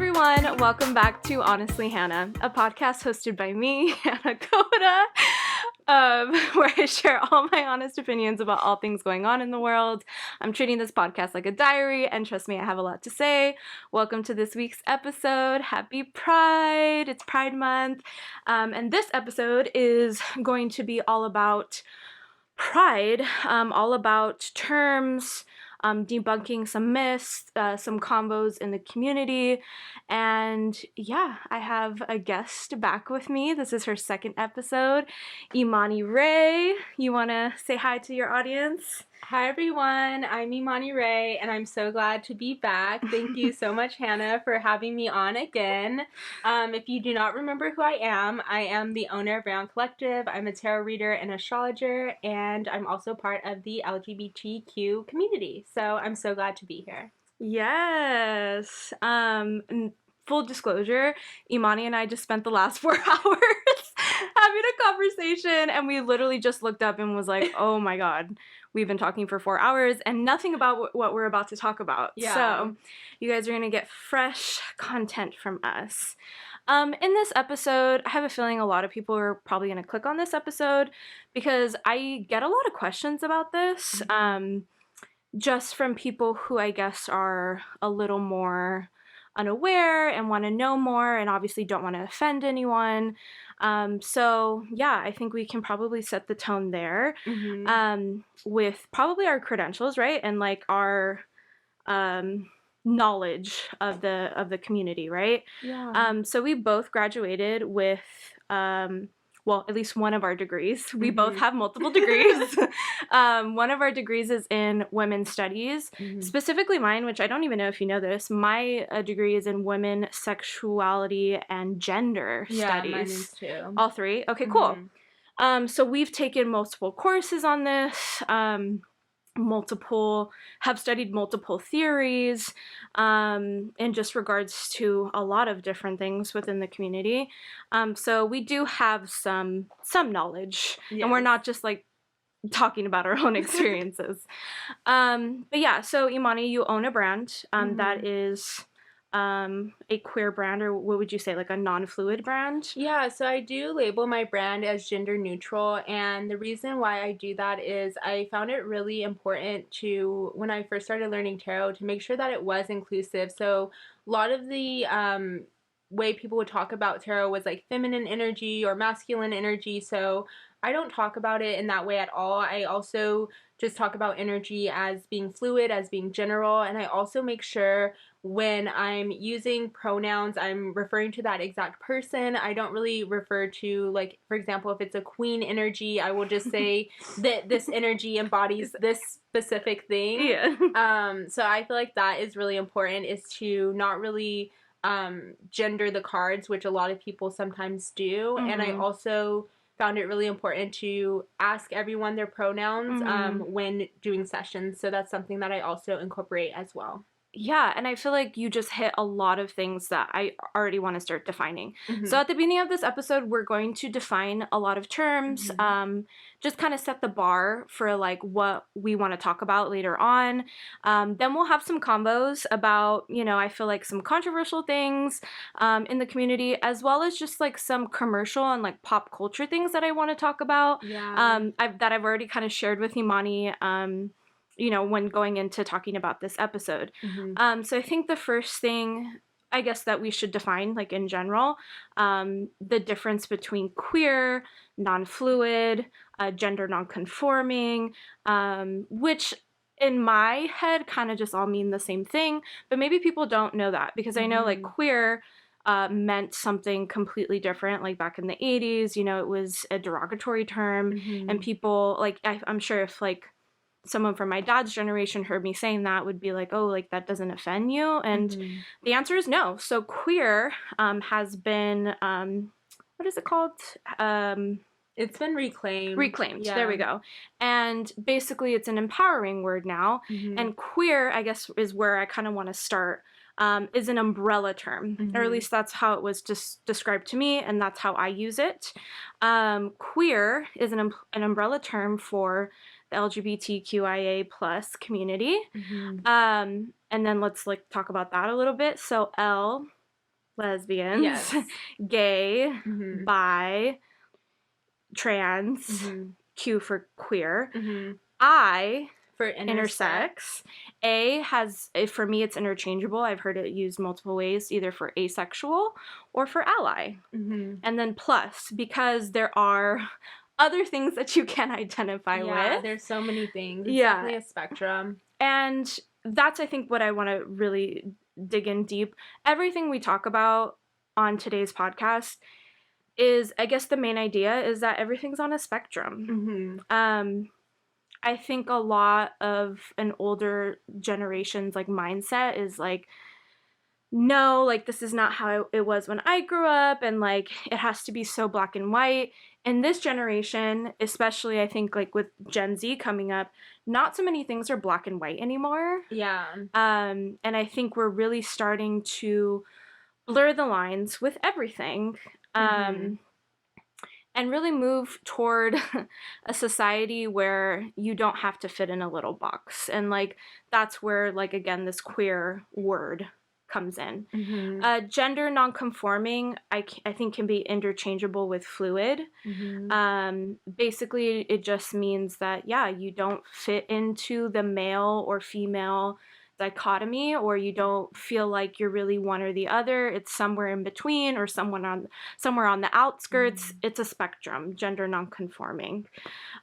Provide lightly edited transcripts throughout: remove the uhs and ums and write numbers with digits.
everyone, welcome back to Honestly Hannah, a podcast hosted by me, Hannah Coda, where I share all my honest opinions about all things going on in the world. I'm treating this podcast like a diary, and trust me, I have a lot to say. Welcome to this week's episode. Happy Pride! It's Pride Month, and this episode is going to be all about Pride, all about terms, debunking some myths, some combos in the community, and yeah, I have a guest back with me. This is her second episode, Imani Ray. You want to say hi to your audience? Hi everyone, I'm Imani Ray, and I'm so glad to be back. Thank you so much, Hannah, for having me on again. If you do not remember who I am the owner of Brown Collective. I'm a tarot reader and astrologer, and I'm also part of the LGBTQ community. So I'm so glad to be here. Yes. Full disclosure, Imani and I just spent the last 4 hours having a conversation, and we literally just looked up and was like, oh my god, we've been talking for 4 hours and nothing about what we're about to talk about. Yeah. So you guys are going to get fresh content from us. In this episode, I have a feeling a lot of people are probably going to click on this episode because I get a lot of questions about this, just from people who I guess are a little more unaware and want to know more and obviously don't want to offend anyone. So yeah, I think we can probably set the tone there, with probably our credentials, right? And like our knowledge of the community, right? Yeah. So we both graduated with well, at least one of our degrees. We both have multiple degrees. One of our degrees is in women's studies, specifically mine, which I don't even know if you know this. My degree is in women, sexuality, and gender studies. Yeah, mine is too. All three? Okay, cool. So we've taken multiple courses on this, have studied multiple theories, in just regards to a lot of different things within the community. So we do have some knowledge, and we're not just like talking about our own experiences. But yeah, so Imani, you own a brand that is a queer brand, or what would you say, like a non-fluid brand? Yeah, so I do label my brand as gender neutral, and the reason why I do that is I found it really important to, when I first started learning tarot, to make sure that it was inclusive. So a lot of the way people would talk about tarot was like feminine energy or masculine energy, so I don't talk about it in that way at all. I also just talk about energy as being fluid, as being general, and I also make sure when I'm using pronouns, I'm referring to that exact person. I don't really refer to, like, for example, if it's a queen energy, I will just say that this energy embodies this specific thing. Yeah. So I feel like that is really important, is to not really gender the cards, which a lot of people sometimes do. And I also found it really important to ask everyone their pronouns when doing sessions. So that's something that I also incorporate as well. Yeah, and I feel like you just hit a lot of things that I already want to start defining. So at the beginning of this episode, we're going to define a lot of terms, just kind of set the bar for like what we want to talk about later on. Then we'll have some combos about, you know, I feel like some controversial things in the community, as well as just like some commercial and like pop culture things that I want to talk about, that I've already kind of shared with Imani, you know, when going into talking about this episode. So I think the first thing, I guess, that we should define, like in general, the difference between queer, non-fluid, gender non-conforming, which in my head kind of just all mean the same thing, but maybe people don't know that, because I know like queer meant something completely different, like back in the 80s, you know, it was a derogatory term, and people, like, I'm sure if like someone from my dad's generation heard me saying that, would be like, oh, like that doesn't offend you? And the answer is no. So queer has been, what is it called? It's been reclaimed. Reclaimed, there we go. And basically it's an empowering word now. And queer, I guess, is where I kind of want to start, is an umbrella term, or at least that's how it was just described to me, and that's how I use it. Queer is an umbrella term for the LGBTQIA plus community. And then let's like talk about that a little bit. So L lesbians, Yes. gay, bi, trans, Q for queer, I for intersex. A has, for me, it's interchangeable. I've heard it used multiple ways, either for asexual or for ally. And then plus, because there are other things that you can identify with. Yeah, there's so many things. It's definitely a spectrum. And that's, I think, what I want to really dig in deep. Everything we talk about on today's podcast is, I guess the main idea is that everything's on a spectrum. I think a lot of an older generation's like mindset is like, no, like this is not how it was when I grew up, and like it has to be so black and white. In this generation, especially I think like with Gen Z coming up, not so many things are black and white anymore. Yeah. And I think we're really starting to blur the lines with everything. And really move toward a society where you don't have to fit in a little box. And like that's where, like, again, this queer word comes in. Gender nonconforming, I think, can be interchangeable with fluid. Basically, it just means that, yeah, you don't fit into the male or female dichotomy, or you don't feel like you're really one or the other. It's somewhere in between, or somewhere on the outskirts. It's a spectrum, gender nonconforming,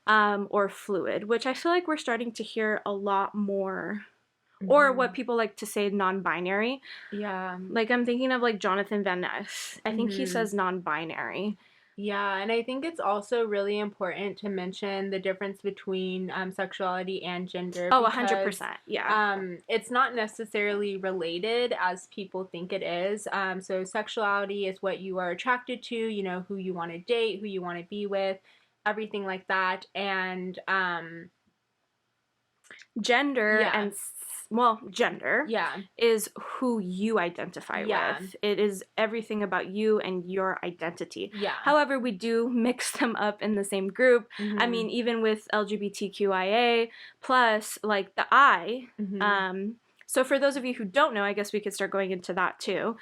or fluid, which I feel like we're starting to hear a lot more. Or what people like to say, non-binary. Yeah. Like, I'm thinking of like Jonathan Van Ness. I think he says non-binary. Yeah, and I think it's also really important to mention the difference between sexuality and gender. Oh, 100%. Yeah. It's not necessarily related as people think it is. So sexuality is what you are attracted to, you know, who you want to date, who you want to be with, everything like that. And gender gender is who you identify with. It is everything about you and your identity. However, we do mix them up in the same group. I mean, even with LGBTQIA plus, like the I, so for those of you who don't know, I guess we could start going into that too.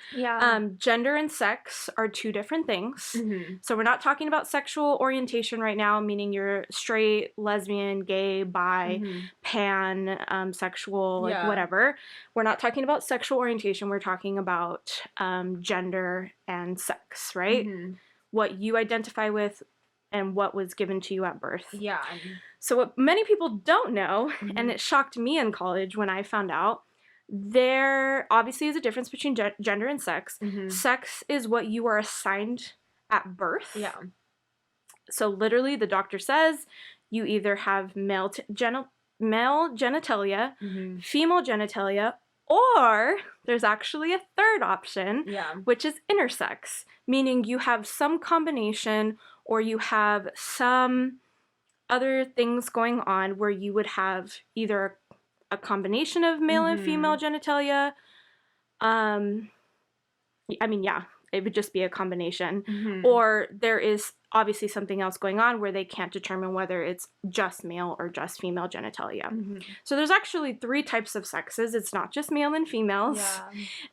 Gender and sex are two different things. So we're not talking about sexual orientation right now, meaning you're straight, lesbian, gay, bi, pan, sexual, like whatever. We're not talking about sexual orientation. We're talking about gender and sex, right? What you identify with and what was given to you at birth. So what many people don't know, and it shocked me in college when I found out, there obviously is a difference between gender and sex. Sex is what you are assigned at birth. So literally the doctor says you either have male genitalia, female genitalia, or there's actually a third option, which is intersex, meaning you have some combination or you have some other things going on where you would have either a combination of male and female genitalia. I mean, yeah, it would just be a combination. Or there is obviously something else going on where they can't determine whether it's just male or just female genitalia. So there's actually 3 types of sexes. It's not just male and females.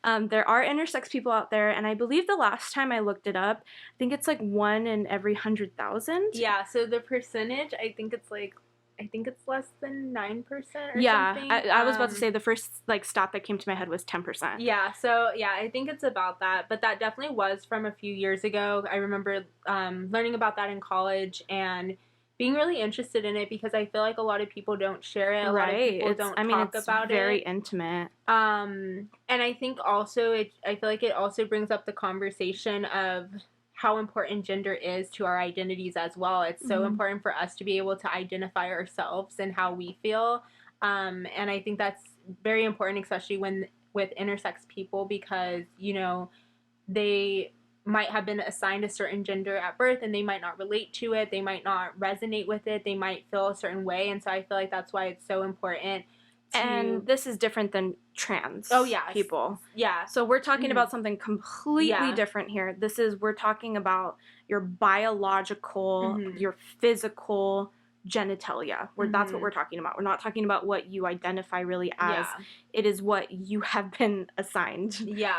There are intersex people out there, and I believe the last time I looked it up, I think it's like 1 in every 100,000. Yeah, so the percentage, I think it's less than 9% or something. I was about to say the first like stat that came to my head was 10%. Yeah, so yeah, I think it's about that, but that definitely was from a few years ago. I remember learning about that in college and being really interested in it because I feel like a lot of people don't share it. A lot of people don't talk about it. It's very intimate. And I think also I feel like it also brings up the conversation of how important gender is to our identities as well. It's so important for us to be able to identify ourselves and how we feel. And I think that's very important, especially with intersex people, because, you know, they might have been assigned a certain gender at birth and they might not relate to it. They might not resonate with it. They might feel a certain way. And so I feel like that's why it's so important. And this is different than trans people. So we're talking about something completely different here. We're talking about your biological, your physical genitalia, where that's what we're talking about. We're not talking about what you identify really as. Yeah. It is what you have been assigned. Yeah.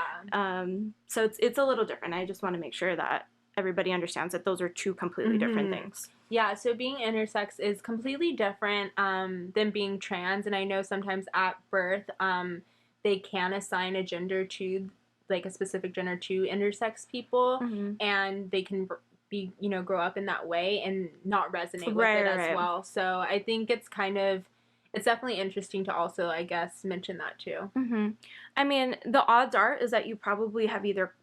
So it's a little different. I just want to make sure that everybody understands that those are two completely different things. Yeah, so being intersex is completely different than being trans, and I know sometimes at birth they can assign a gender to, like, a specific gender to intersex people, and they can be, you know, grow up in that way and not resonate with it as well. So I think it's definitely interesting to also, I guess, mention that too. I mean, the odds are is that you probably have either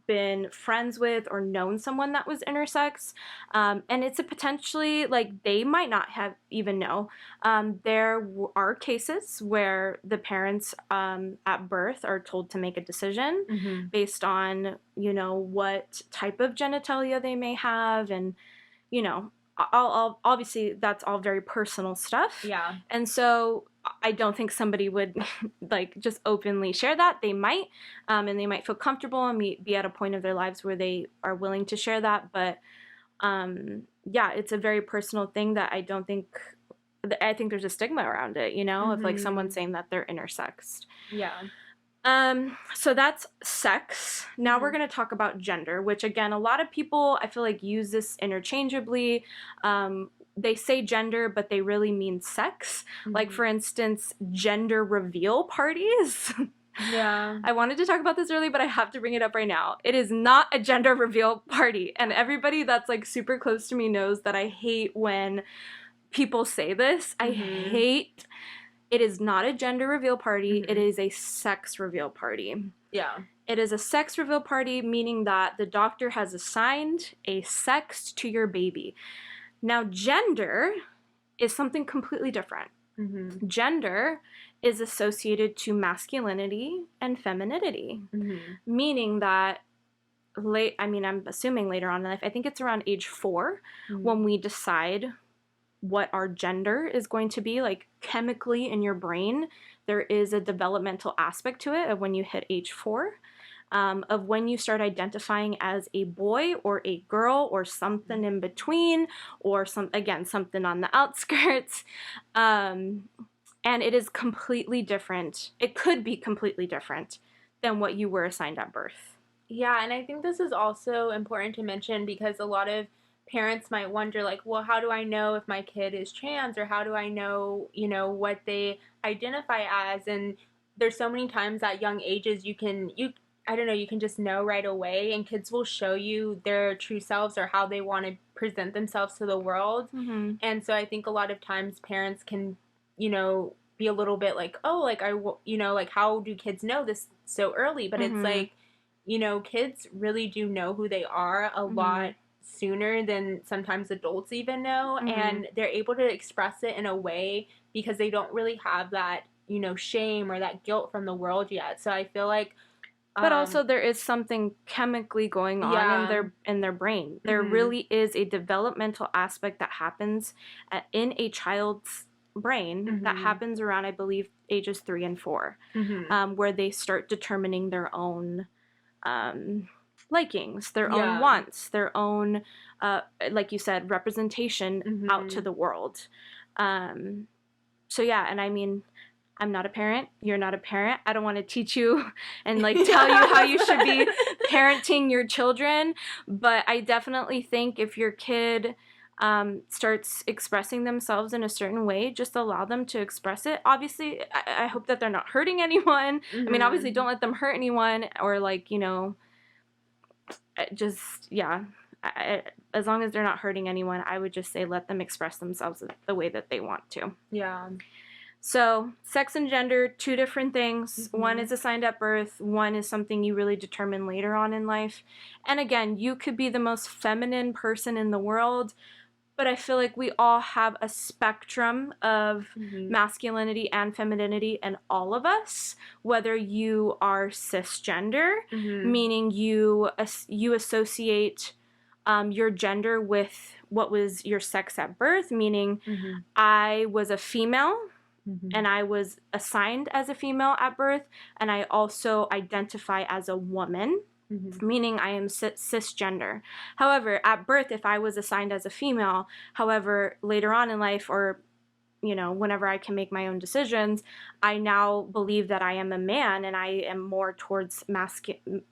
been friends with or known someone that was intersex, and it's a potentially, like, they might not have even know. There are cases where the parents at birth are told to make a decision based on, you know, what type of genitalia they may have, and, you know, I'll obviously that's all very personal stuff. Yeah. And so I don't think somebody would like just openly share that. They might, and they might feel comfortable and be at a point of their lives where they are willing to share that. But yeah, it's a very personal thing that I think there's a stigma around it, you know, of like someone saying that they're intersexed. Yeah. So that's sex. Now we're going to talk about gender, which, again, a lot of people, I feel like, use this interchangeably. They say gender, but they really mean sex. Like, for instance, gender reveal parties. Yeah. I wanted to talk about this earlier, but I have to bring it up right now. It is not a gender reveal party. And everybody that's, like, super close to me knows that I hate when people say this. I hate... It is not a gender reveal party. It is a sex reveal party. Yeah. It is a sex reveal party, meaning that the doctor has assigned a sex to your baby. Now, gender is something completely different. Gender is associated to masculinity and femininity, meaning that I'm assuming later on in life, I think it's around age 4 when we decide what our gender is going to be. Like, chemically in your brain, there is a developmental aspect to it of when you hit age 4, of when you start identifying as a boy or a girl or something in between, or something on the outskirts. And it is completely different. It could be completely different than what you were assigned at birth. Yeah, and I think this is also important to mention because a lot of parents might wonder, like, well, how do I know if my kid is trans, or how do I know, you know, what they identify as? And there's so many times at young ages you can just know right away, and kids will show you their true selves or how they want to present themselves to the world. And so I think a lot of times parents can, you know, be a little bit like, oh, like, you know, like, how do kids know this so early? But it's like, you know, kids really do know who they are a lot sooner than sometimes adults even know, and they're able to express it in a way because they don't really have that, you know, shame or that guilt from the world yet. So I feel like but also there is something chemically going on in their brain. There really is a developmental aspect that happens in a child's brain that happens around, I believe, ages 3 and 4, where they start determining their own likings, their own wants, their own, like you said, representation out to the world. So yeah, and I mean, I'm not a parent. You're not a parent. I don't want to teach you and like tell you how you should be parenting your children. But I definitely think if your kid starts expressing themselves in a certain way, just allow them to express it. Obviously, I hope that they're not hurting anyone. I mean, obviously, don't let them hurt anyone, or like, you know, just, yeah. As long as they're not hurting anyone, I would just say let them express themselves the way that they want to. Yeah. So, sex and gender, two different things. One is assigned at birth. One is something you really determine later on in life. And again, you could be the most feminine person in the world, but I feel like we all have a spectrum of masculinity and femininity in all of us, whether you are cisgender, meaning you associate your gender with what was your sex at birth, meaning I was a female, and I was assigned as a female at birth, and I also identify as a woman. meaning I am cisgender. However, at birth, if I was assigned as a female, however, later on in life, or whenever I can make my own decisions, I now believe that I am a man and I am more towards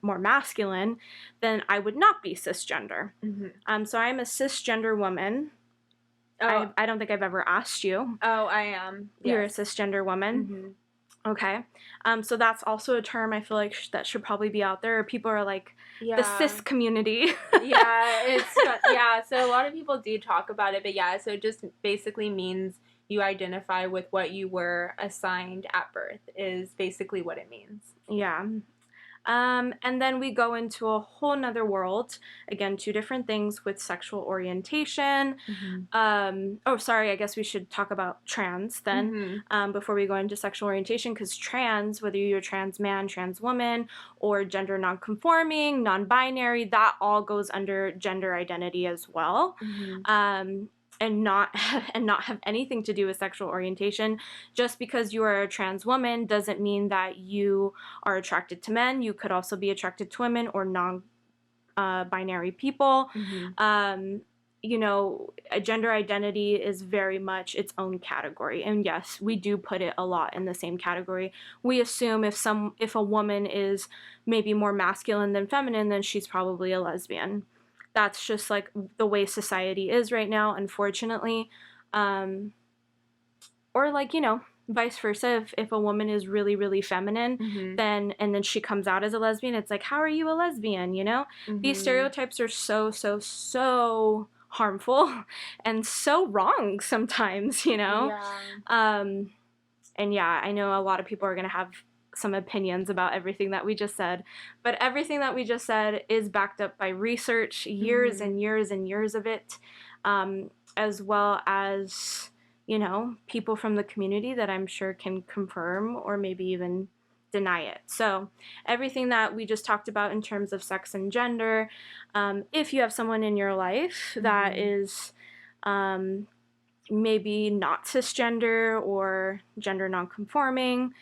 more masculine, then I would not be cisgender. So I am a cisgender woman. Oh. I don't think I've ever asked you. Oh, I am. Yes. You're a cisgender woman. Okay. So that's also a term I feel like that should probably be out there. People are like, the cis community. So a lot of people do talk about it, but so it just basically means you identify with what you were assigned at birth is basically what it means. Yeah. And then we go into a whole nother world. Again, two different things with sexual orientation. I guess we should talk about trans then before we go into sexual orientation, because trans, whether you're trans man, trans woman, or gender nonconforming, non-binary, that all goes under gender identity as well. And not have anything to do with sexual orientation. Just because you are a trans woman doesn't mean that you are attracted to men. You could also be attracted to women or non-binary people. A gender identity is very much its own category. And yes, we do put it a lot in the same category. We assume if a woman is maybe more masculine than feminine, then she's probably a lesbian. That's just like the way society is right now, unfortunately. Or vice versa. If a woman is really, really feminine, then she comes out as a lesbian, it's like, how are you a lesbian? These stereotypes are so, so, so harmful and so wrong sometimes, And I know a lot of people are going to have some opinions about everything that we just said, but everything that we just said is backed up by research, years and years and years of it, as well as people from the community that I'm sure can confirm or maybe even deny it. So everything that we just talked about in terms of sex and gender, if you have someone in your life that is maybe not cisgender or gender nonconforming,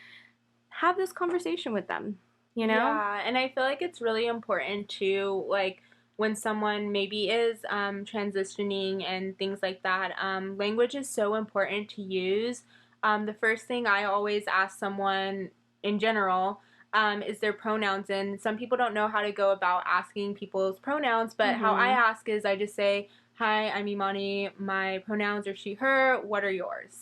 have this conversation with them, Yeah, and I feel like it's really important to, like, when someone maybe is transitioning and things like that, language is so important to use. The first thing I always ask someone in general is their pronouns, and some people don't know how to go about asking people's pronouns, but how I ask is I just say, hi, I'm Imani, my pronouns are she, her, what are yours?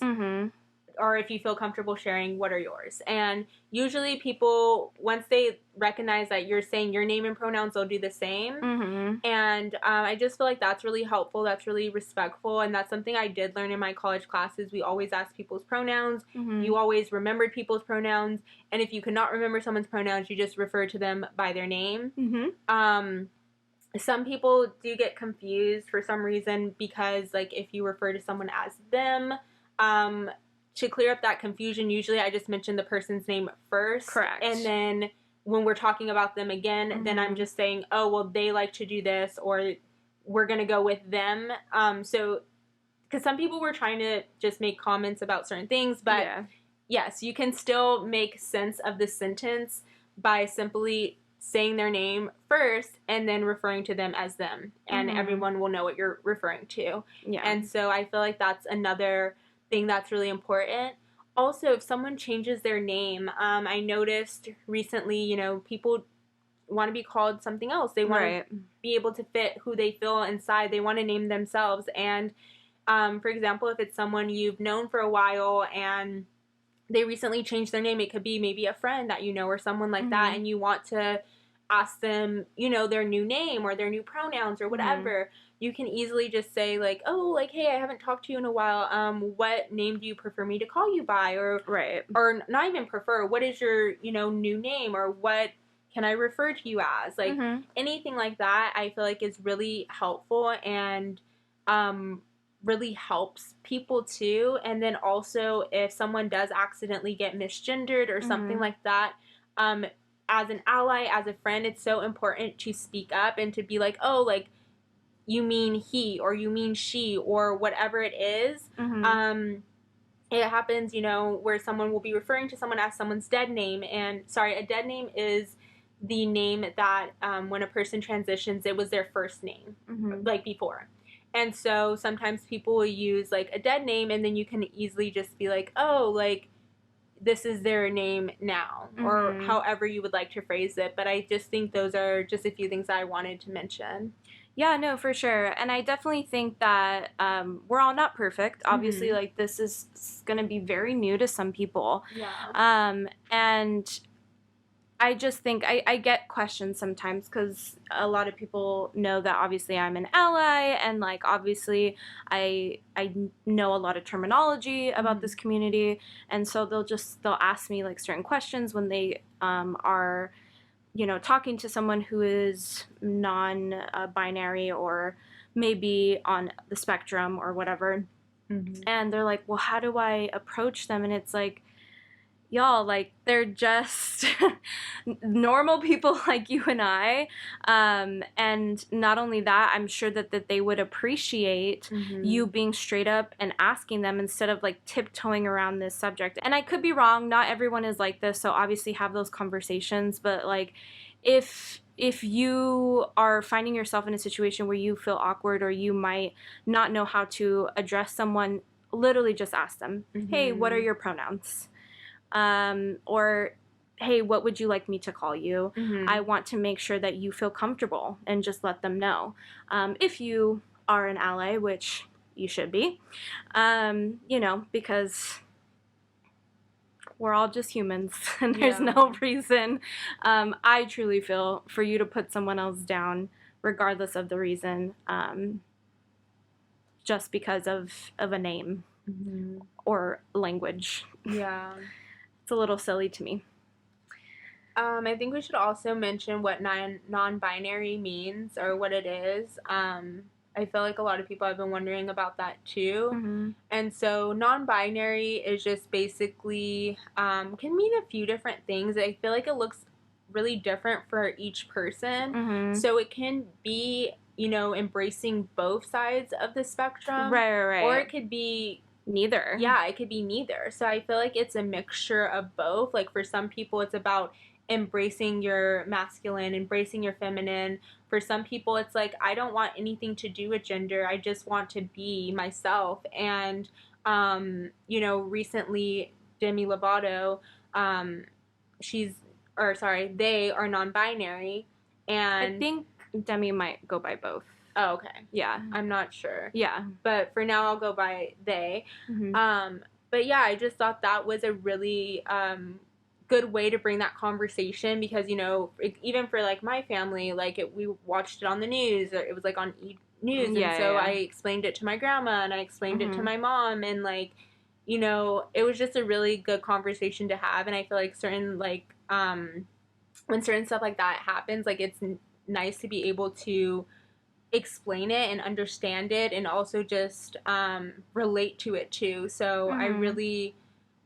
Or if you feel comfortable sharing, what are yours? And usually people, once they recognize that you're saying your name and pronouns, they'll do the same. And I just feel like that's really helpful. That's really respectful. And that's something I did learn in my college classes. We always ask people's pronouns. You always remembered people's pronouns. And if you could not remember someone's pronouns, you just refer to them by their name. Some people do get confused for some reason because, like, if you refer to someone as them, to clear up that confusion, usually I just mention the person's name first. Correct. And then when we're talking about them again, then I'm just saying, oh, well, they like to do this, or we're going to go with them. So, because some people were trying to just make comments about certain things, but yes, you can still make sense of the sentence by simply saying their name first and then referring to them as them. And everyone will know what you're referring to. Yeah. And so I feel like that's another thing that's really important. Also, if someone changes their name, I noticed recently, people want to be called something else. They want to be able to fit who they feel inside. They want to name themselves. And for example, if it's someone you've known for a while and they recently changed their name, it could be maybe a friend that you know or someone like that, and you want to ask them, their new name or their new pronouns or whatever. You can easily just say, like, oh, like, hey, I haven't talked to you in a while. What name do you prefer me to call you by? Or not even prefer. What is your, new name? Or what can I refer to you as? Like, anything like that, I feel like is really helpful and really helps people too. And then also, if someone does accidentally get misgendered or something like that, as an ally, as a friend, it's so important to speak up and to be like, oh, like, you mean he or you mean she or whatever it is. It happens, where someone will be referring to someone as someone's dead name. And sorry, a dead name is the name that when a person transitions, it was their first name, like before. And so sometimes people will use like a dead name, and then you can easily just be like, oh, like this is their name now, or however you would like to phrase it. But I just think those are just a few things I wanted to mention. Yeah, no, for sure. And I definitely think that we're all not perfect. Obviously, like this is going to be very new to some people. Yeah. And I just think I get questions sometimes because a lot of people know that obviously I'm an ally and like obviously I know a lot of terminology about this community, and so they'll ask me like certain questions when they are talking to someone who is non-binary or maybe on the spectrum or whatever, and they're like, well, how do I approach them? And it's like, y'all, like they're just normal people like you and I, and not only that, I'm sure that they would appreciate you being straight up and asking them instead of like tiptoeing around this subject. And I could be wrong, not everyone is like this, so obviously have those conversations, but like if you are finding yourself in a situation where you feel awkward or you might not know how to address someone, literally just ask them, hey, what are your pronouns? Or hey, what would you like me to call you? I want to make sure that you feel comfortable, and just let them know. If you are an ally, which you should be, because we're all just humans and there's no reason, I truly feel, for you to put someone else down regardless of the reason, just because of a name or language. Yeah. It's a little silly to me. I think we should also mention what non-binary means, or what it is. I feel like a lot of people have been wondering about that too. And so non-binary is just basically can mean a few different things. I feel like it looks really different for each person. So it can be, embracing both sides of the spectrum. Right. Or it could be neither. Yeah, it could be neither. So I feel like it's a mixture of both. Like for some people, it's about embracing your masculine, embracing your feminine. For some people, it's like, I don't want anything to do with gender. I just want to be myself. And, recently, Demi Lovato, they are non-binary. And I think Demi might go by both. Oh, okay. Yeah. I'm not sure. Yeah. But for now, I'll go by they. But yeah, I just thought that was a really good way to bring that conversation, because, even for like my family, like we watched it on the news, or it was like on news. And so I explained it to my grandma, and I explained it to my mom, and like, it was just a really good conversation to have. And I feel like certain like when certain stuff like that happens, like it's nice to be able to explain it and understand it, and also just relate to it too. So I really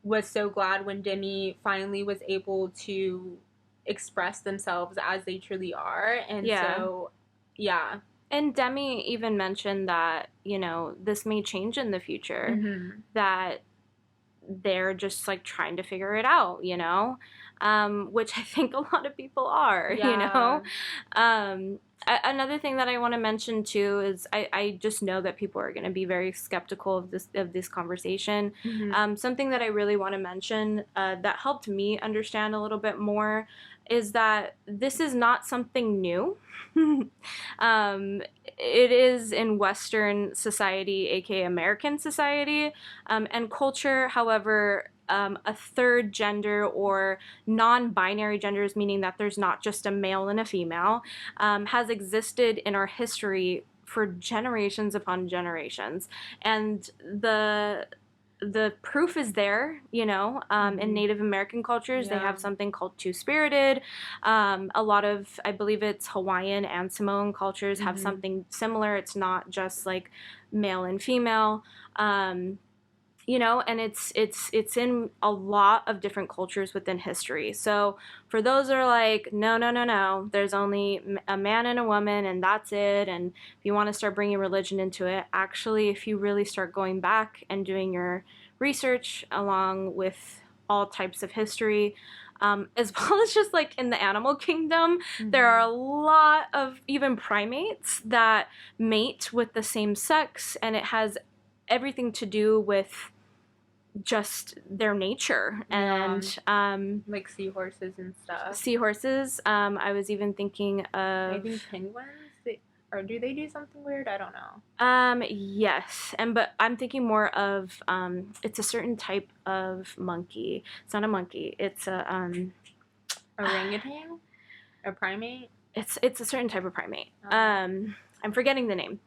was so glad when Demi finally was able to express themselves as they truly are. And so, yeah. And Demi even mentioned that, this may change in the future, that they're just like trying to figure it out, which I think a lot of people are, Another thing that I want to mention too is I just know that people are going to be very skeptical of this conversation. Something that I really want to mention that helped me understand a little bit more is that this is not something new. It is in Western society, aka American society, and culture. However, a third gender or non-binary genders, meaning that there's not just a male and a female, has existed in our history for generations upon generations. And the proof is there, in Native American cultures. They have something called two-spirited. A lot of, I believe it's Hawaiian and Samoan cultures have something similar. It's not just like male and female. And it's in a lot of different cultures within history. So for those that are like, no, there's only a man and a woman and that's it, and if you want to start bringing religion into it, actually, if you really start going back and doing your research along with all types of history, as well as just like in the animal kingdom, there are a lot of even primates that mate with the same sex, and it has everything to do with just their nature. And like seahorses and stuff. Seahorses. I was even thinking of, I think penguins. Or do they do something weird? I don't know. Yes, but I'm thinking more of it's a certain type of monkey. It's not a monkey. It's a orangutan, a primate. It's a certain type of primate. Oh. I'm forgetting the name,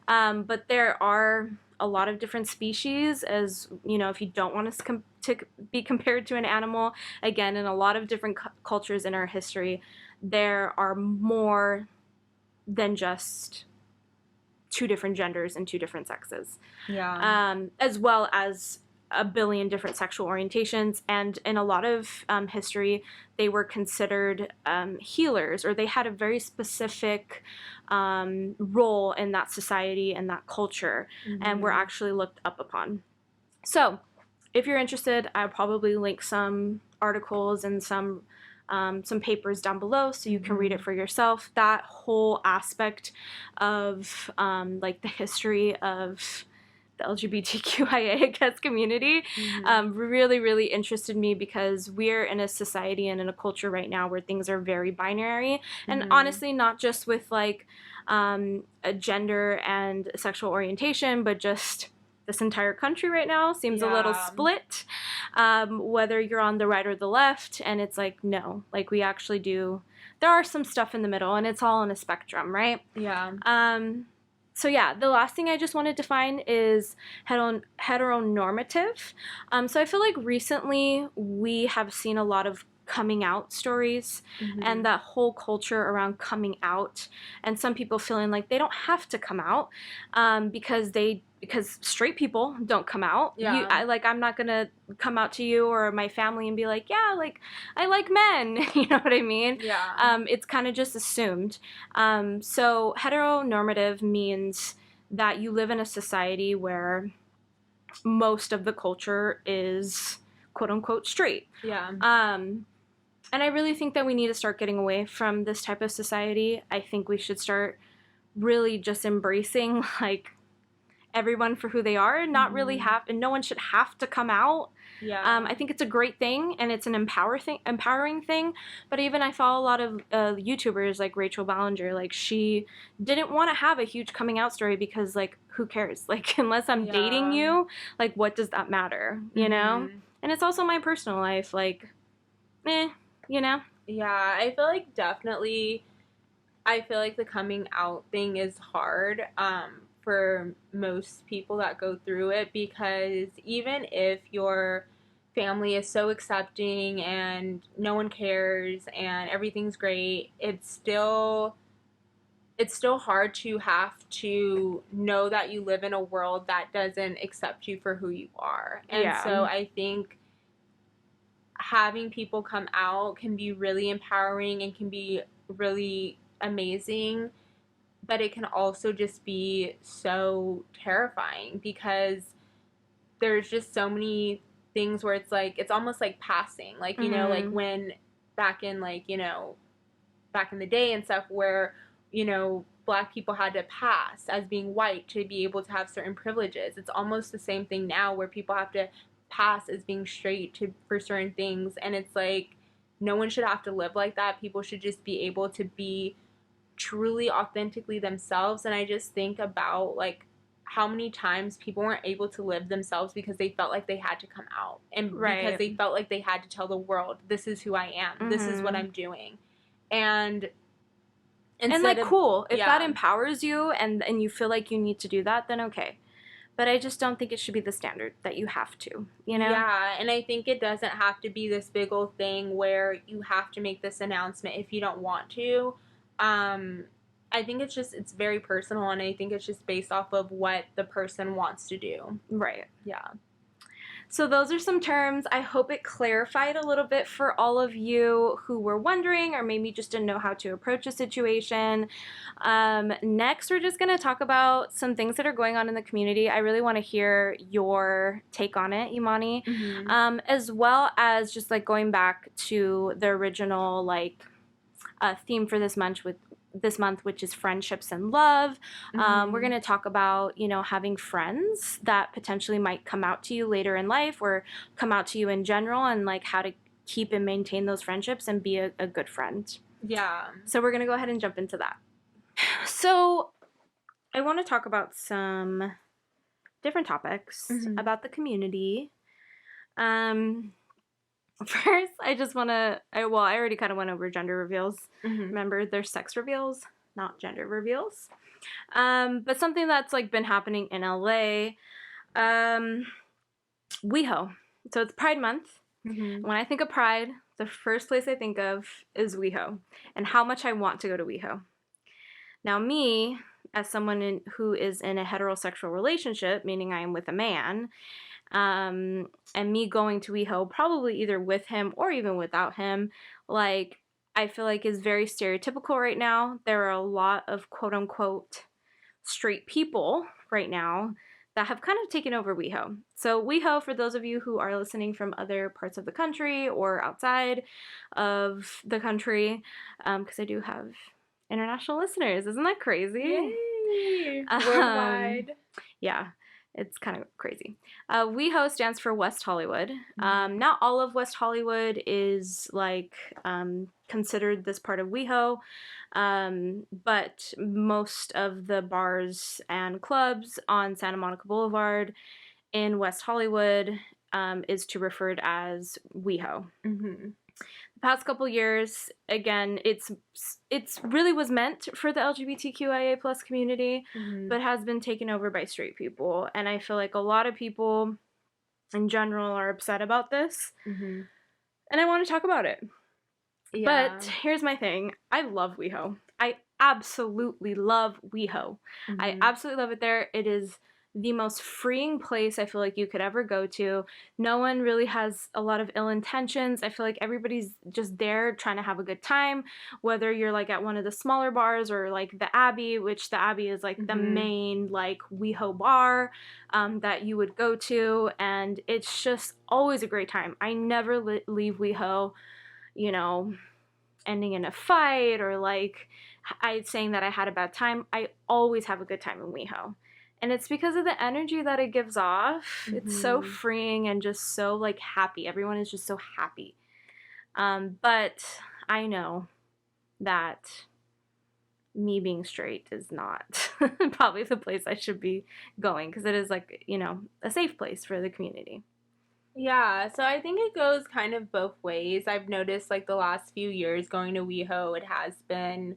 but there are a lot of different species. As you know, if you don't want to be compared to an animal, again, in a lot of different cultures in our history, there are more than just two different genders and two different sexes. Yeah. As well as a billion different sexual orientations. And in a lot of history, they were considered healers, or they had a very specific role in that society and that culture, and were actually looked up upon. So if you're interested, I'll probably link some articles and some papers down below so you can read it for yourself. That whole aspect of like the history of the LGBTQIA, I guess, community really, really interested me, because we're in a society and in a culture right now where things are very binary. And honestly, not just with like a gender and sexual orientation, but just this entire country right now seems a little split, whether you're on the right or the left. And it's like, no, like we actually do. There are some stuff in the middle, and it's all on a spectrum, right? Yeah. So yeah, the last thing I just want to define is heteronormative. So I feel like recently we have seen a lot of coming out stories and that whole culture around coming out, and some people feeling like they don't have to come out because straight people don't come out. Yeah. I'm not gonna come out to you or my family and be like, yeah, like I like men. You know what I mean? Yeah. It's kind of just assumed. So heteronormative means that you live in a society where most of the culture is quote unquote straight. Yeah. And I really think that we need to start getting away from this type of society. I think we should start really just embracing like everyone for who they are, and not really and no one should have to come out. Yeah. I think it's a great thing, and it's an empowering thing. But even I follow a lot of YouTubers like Rachel Ballinger. Like, she didn't want to have a huge coming out story because, like, who cares? Like, unless I'm dating you, like, what does that matter? You know? And it's also my personal life. Like, you know? Yeah, I feel like definitely, I feel like the coming out thing is hard for most people that go through it, because even if your family is so accepting and no one cares and everything's great, it's still hard to have to know that you live in a world that doesn't accept you for who you are. And so I think having people come out can be really empowering and can be really amazing, but it can also just be so terrifying, because there's just so many things where it's like, it's almost like passing, like, you know, like when back in like, you know, back in the day and stuff, where, you know, Black people had to pass as being white to be able to have certain privileges. It's almost the same thing now, where people have to pass as being straight for certain things. And it's like, no one should have to live like that. People should just be able to be truly authentically themselves. And I just think about like how many times people weren't able to live themselves because they felt like they had to come out, and because they felt like they had to tell the world, this is who I am, this is what I'm doing. And like, cool, if that empowers you and you feel like you need to do that, then okay. But I just don't think it should be the standard that you have to, you know? Yeah, and I think it doesn't have to be this big old thing where you have to make this announcement if you don't want to. I think it's very personal, and I think it's just based off of what the person wants to do. Right. Yeah. So those are some terms. I hope it clarified a little bit for all of you who were wondering or maybe just didn't know how to approach a situation. Next, we're just going to talk about some things that are going on in the community. I really want to hear your take on it, Imani, as well as just like going back to the original like theme for this month, which is friendships and love. We're going to talk about, having friends that potentially might come out to you later in life or come out to you in general, and like how to keep and maintain those friendships and be a good friend. Yeah. So we're going to go ahead and jump into that. So I want to talk about some different topics about the community. First, I just want to, I already kind of went over gender reveals. Remember, there's sex reveals, not gender reveals. But something that's like been happening in LA, WeHo. So it's Pride Month. When I think of Pride, the first place I think of is WeHo and how much I want to go to WeHo. Now me, as someone who is in a heterosexual relationship, meaning I am with a man, and me going to WeHo, probably either with him or even without him, like, I feel like is very stereotypical right now. There are a lot of quote-unquote straight people right now that have kind of taken over WeHo. So WeHo, for those of you who are listening from other parts of the country or outside of the country, because I do have international listeners. Isn't that crazy? Yay! Worldwide. Yeah. It's kind of crazy. WeHo stands for West Hollywood. Not all of West Hollywood is like considered this part of WeHo, but most of the bars and clubs on Santa Monica Boulevard in West Hollywood is to referred as WeHo. The past couple years, again, it's really was meant for the LGBTQIA plus community, but has been taken over by straight people. And I feel like a lot of people in general are upset about this. And I want to talk about it. Yeah. But here's my thing. I love WeHo. I absolutely love WeHo. I absolutely love it there. It is the most freeing place I feel like you could ever go to. No one really has a lot of ill intentions. I feel like everybody's just there trying to have a good time, whether you're like at one of the smaller bars or like the Abbey, which the Abbey is like the main like WeHo bar that you would go to, and it's just always a great time. I never leave WeHo, ending in a fight or like saying that I had a bad time. I always have a good time in WeHo. And it's because of the energy that it gives off. It's so freeing and just so like happy. Everyone is just so happy. But I know that me being straight is not probably the place I should be going, because it is like, a safe place for the community. Yeah, so I think it goes kind of both ways. I've noticed like the last few years going to WeHo, it has been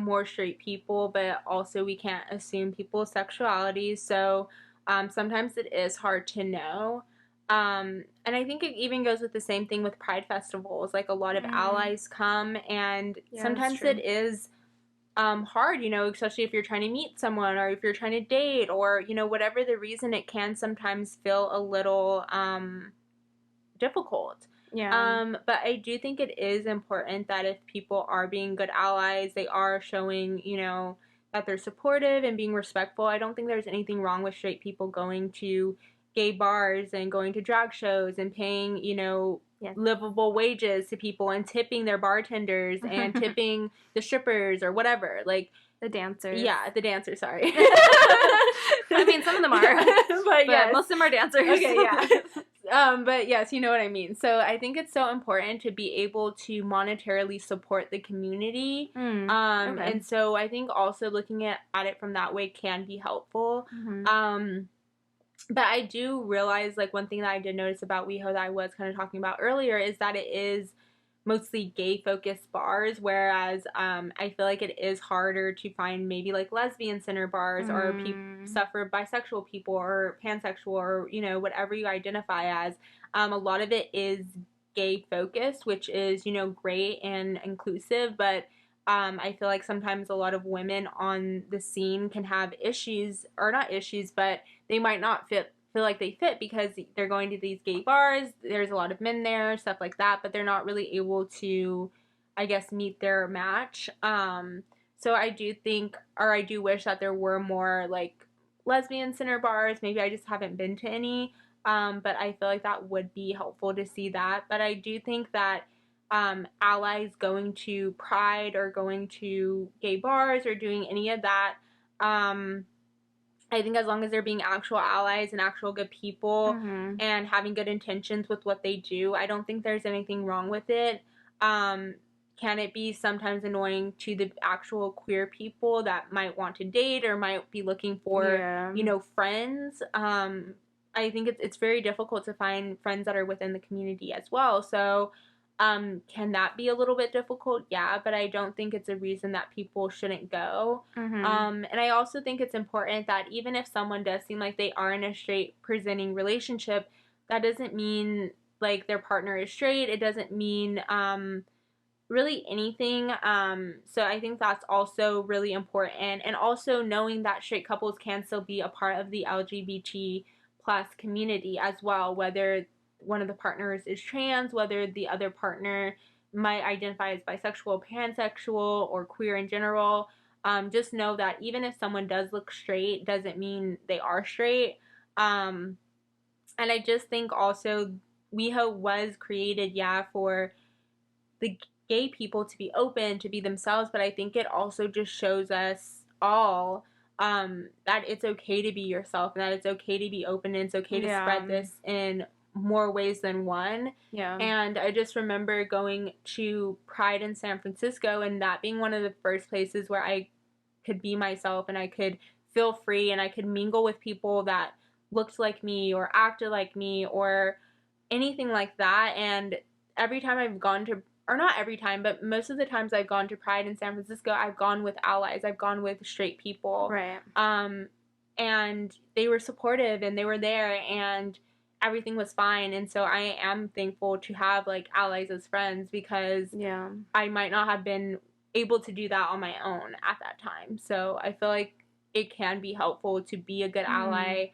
more straight people, but also we can't assume people's sexuality. So sometimes it is hard to know. And I think it even goes with the same thing with Pride festivals. Like a lot of allies come, and sometimes it is hard, especially if you're trying to meet someone or if you're trying to date or, whatever the reason, it can sometimes feel a little difficult. Yeah. But I do think it is important that if people are being good allies, they are showing, that they're supportive and being respectful. I don't think there's anything wrong with straight people going to gay bars and going to drag shows and paying, livable wages to people and tipping their bartenders and tipping the strippers or whatever. Like, the dancers. Yeah, the dancers, sorry. I mean, some of them are. but yes. Most of them are dancers. Okay, yeah. But yes, you know what I mean. So I think it's so important to be able to monetarily support the community. Okay. And so I think also looking at it from that way can be helpful. But I do realize, like, one thing that I did notice about WeHo that I was kind of talking about earlier is that it is mostly gay-focused bars, whereas I feel like it is harder to find maybe, like, lesbian center bars or stuff for bisexual people or pansexual or, whatever you identify as. A lot of it is gay-focused, which is, great and inclusive, but I feel like sometimes a lot of women on the scene can have issues, or not issues, but they might not feel like they fit because they're going to these gay bars. There's a lot of men there, stuff like that, but they're not really able to, I guess, meet their match. So I do think, or I do wish that there were more like lesbian center bars. Maybe I just haven't been to any. But I feel like that would be helpful to see that. But I do think that allies going to Pride or going to gay bars or doing any of that, I think as long as they're being actual allies and actual good people and having good intentions with what they do, I don't think there's anything wrong with it. Can it be sometimes annoying to the actual queer people that might want to date or might be looking for, friends? I think it's very difficult to find friends that are within the community as well. So, can that be a little bit difficult? Yeah, but I don't think it's a reason that people shouldn't go. And I also think it's important that even if someone does seem like they are in a straight presenting relationship, that doesn't mean like their partner is straight. It doesn't mean really anything. So I think that's also really important. And also knowing that straight couples can still be a part of the LGBT plus community as well, whether one of the partners is trans, whether the other partner might identify as bisexual, pansexual, or queer in general. Just know that even if someone does look straight, doesn't mean they are straight. And I just think also WeHo was created, for the gay people to be open, to be themselves, but I think it also just shows us all that it's okay to be yourself and that it's okay to be open and it's okay to spread this in more ways than one. And I just remember going to Pride in San Francisco and that being one of the first places where I could be myself and I could feel free and I could mingle with people that looked like me or acted like me or anything like that. And every time I've gone to, or not every time, but most of the times I've gone to Pride in San Francisco, I've gone with allies. I've gone with straight people. Right. And they were supportive and they were there and everything was fine. And so I am thankful to have like allies as friends because I might not have been able to do that on my own at that time. So I feel like it can be helpful to be a good ally.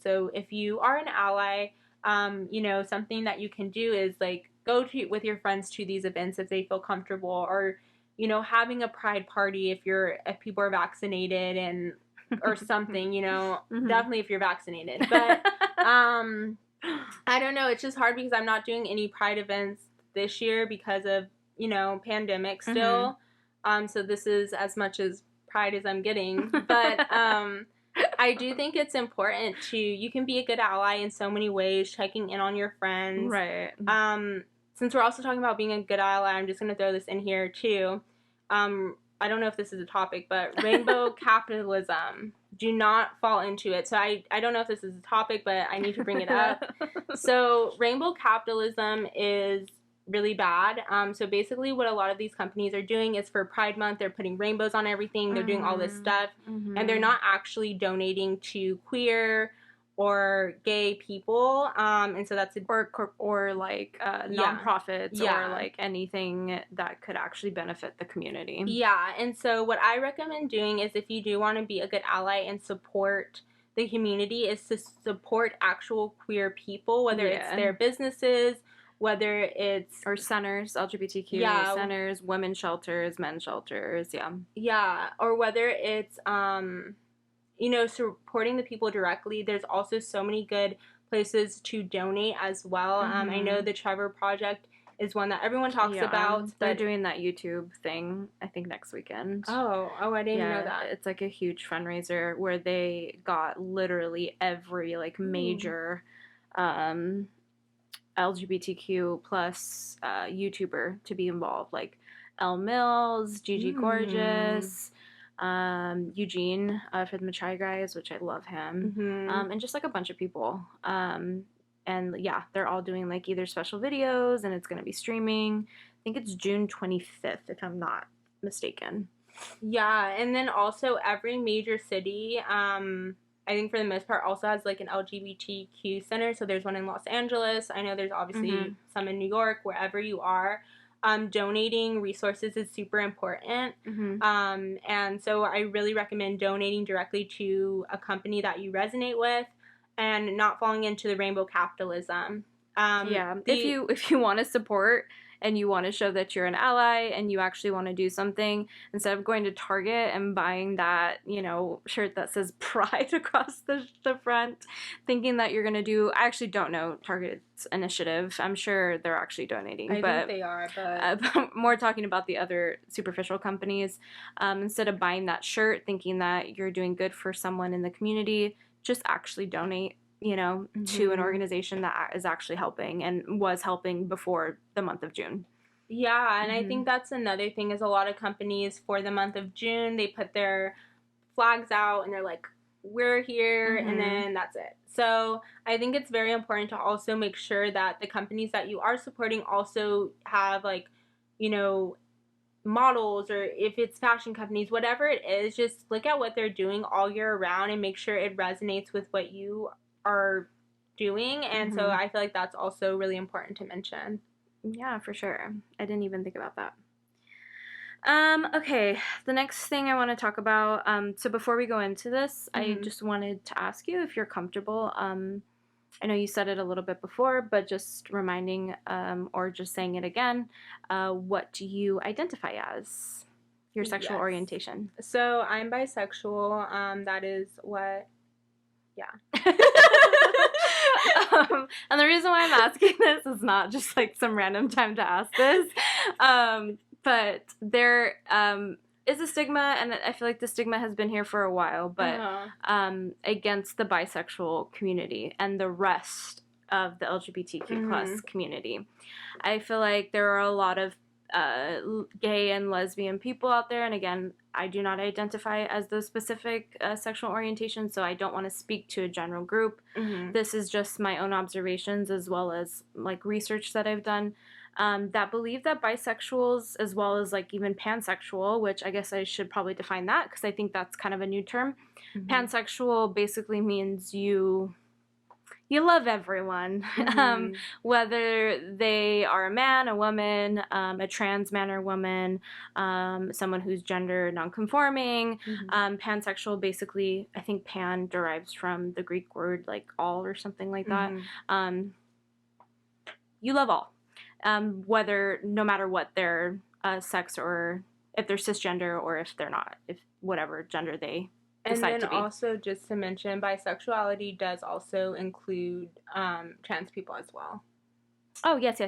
So if you are an ally, something that you can do is like go to with your friends to these events if they feel comfortable, or having a pride party if people are vaccinated and or something, definitely if you're vaccinated. But I don't know, it's just hard because I'm not doing any pride events this year because of pandemic still. So this is as much as pride as I'm getting, but I do think it's important you can be a good ally in so many ways, checking in on your friends. Right. Since we're also talking about being a good ally, I'm just going to throw this in here too. I don't know if this is a topic, but rainbow capitalism. Do not fall into it. So I don't know if this is a topic, but I need to bring it up. So rainbow capitalism is really bad. So basically what a lot of these companies are doing is for Pride Month, they're putting rainbows on everything. They're doing all this stuff. And they're not actually donating to queer or gay people. And so that's or like nonprofits or like anything that could actually benefit the community. Yeah. And so what I recommend doing is if you do want to be a good ally and support the community is to support actual queer people, whether it's their businesses, whether it's or centers, LGBTQ centers, women's shelters, men's shelters, or whether it's supporting the people directly. There's also so many good places to donate as well. I know the Trevor Project is one that everyone talks about. They're doing that YouTube thing, I think, next weekend. Oh, I didn't know that. It's like a huge fundraiser where they got literally every like major LGBTQ plus YouTuber to be involved, like Elle Mills, Gigi Gorgeous, Eugene for the Machai Guys, which I love him, and just like a bunch of people. And they're all doing like either special videos, and it's going to be streaming. I think it's June 25th, if I'm not mistaken. Yeah, and then also every major city, I think for the most part also has like an LGBTQ center. So there's one in Los Angeles. I know there's obviously some in New York, wherever you are. Donating resources is super important. And so I really recommend donating directly to a company that you resonate with. and not falling into the rainbow capitalism. Yeah, if you want to support and you want to show that you're an ally and you actually want to do something, instead of going to Target and buying that, shirt that says pride across the front, thinking that you're going to do, I actually don't know Target's initiative. I'm sure they're actually donating, I think they are, but more talking about the other superficial companies. Instead of buying that shirt thinking that you're doing good for someone in the community, just actually donate, to an organization that is actually helping and was helping before the month of June. Yeah, and I think that's another thing is a lot of companies for the month of June, they put their flags out and they're like, we're here, and then that's it. So I think it's very important to also make sure that the companies that you are supporting also have models, or if it's fashion companies, whatever it is, just look at what they're doing all year round and make sure it resonates with what you are doing. And so I feel like that's also really important to mention. Yeah, for sure. I didn't even think about that. Okay, the next thing I want to talk about, so before we go into this, I just wanted to ask you if you're comfortable. I know you said it a little bit before, but just reminding, or just saying it again, what do you identify as? Your sexual orientation. So I'm bisexual. That is what, and the reason why I'm asking this is not just like some random time to ask this, but there is a stigma, and I feel like the stigma has been here for a while, but against the bisexual community and the rest of the LGBTQ plus community. I feel like there are a lot of gay and lesbian people out there, and again, I do not identify as those specific sexual orientations, so I don't want to speak to a general group. This is just my own observations as well as like research that I've done, that believe that bisexuals, as well as like even pansexual, which I guess I should probably define that because I think that's kind of a new term. Pansexual basically means you love everyone, whether they are a man, a woman, a trans man or woman, someone who's gender nonconforming. Pansexual, basically, I think pan derives from the Greek word like all or something like that. You love all, whether, no matter what their sex, or if they're cisgender or if they're not, if whatever gender they and then also, just to mention, bisexuality does also include trans people as well. Oh, yes.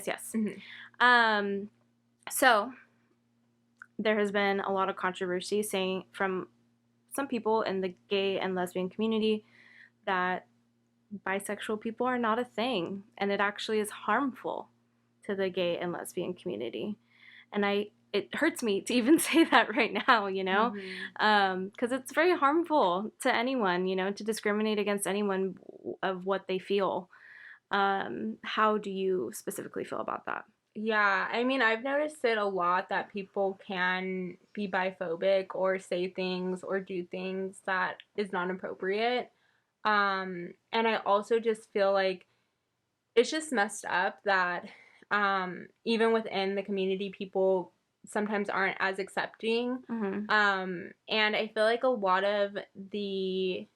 So there has been a lot of controversy saying from some people in the gay and lesbian community that bisexual people are not a thing, and it actually is harmful to the gay and lesbian community. And it hurts me to even say that right now, because it's very harmful to anyone, to discriminate against anyone of what they feel. How do you specifically feel about that? Yeah, I mean, I've noticed it a lot that people can be biphobic or say things or do things that is not appropriate. And I also just feel like it's just messed up that even within the community, people sometimes aren't as accepting. And I feel like a lot of the